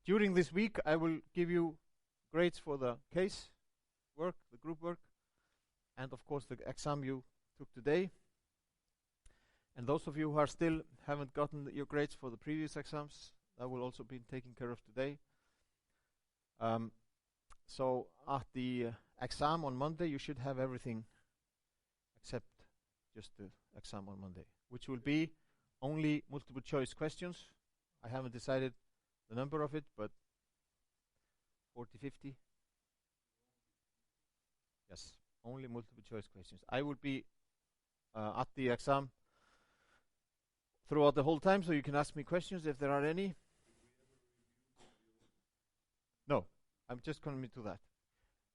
During this week, I will give you grades for the case work, the group work, and of course the exam you took today. And those of you who are still haven't gotten your grades for the previous exams, that will also be taken care of today. So at the exam on Monday, you should have everything except just the exam on Monday, which will be only multiple choice questions. I haven't decided the number of it, but 40, 50? Yes, only multiple choice questions. I will be at the exam throughout the whole time, so you can ask me questions if there are any. No, I'm just coming to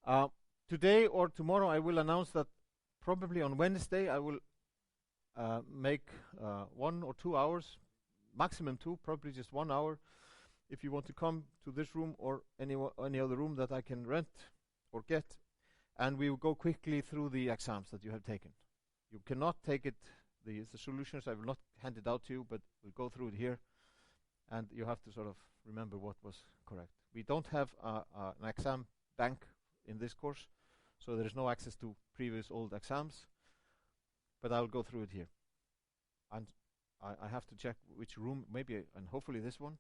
that. Today or tomorrow I will announce that probably on Wednesday I will make 1 or 2 hours, maximum 2, probably just 1 hour, if you want to come to this room or any other room that I can rent or get, and we will go quickly through the exams that you have taken. You cannot take it, the solutions I will not hand it out to you, but we'll go through it here, and you have to sort of remember what was correct. We don't have an exam bank in this course, so there is no access to previous old exams, but I'll go through it here. And I have to check which room, maybe, and hopefully this one,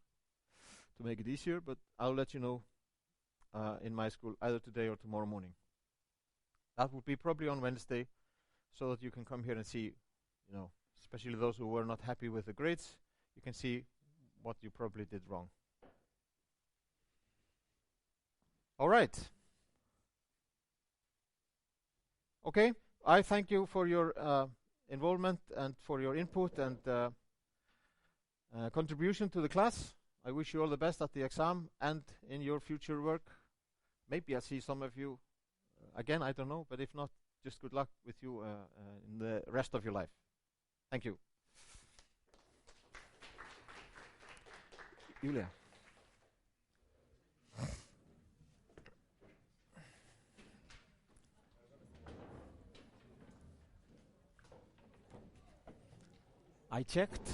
to make it easier, but I'll let you know in my school either today or tomorrow morning. That will be probably on Wednesday, so that you can come here and see, especially those who were not happy with the grades, you can see what you probably did wrong. All right. Okay, I thank you for your involvement and for your input and contribution to the class. I wish you all the best at the exam and in your future work. Maybe I'll see some of you again, I don't know, but if not, just good luck with you in the rest of your life. Thank you. Julia. I checked.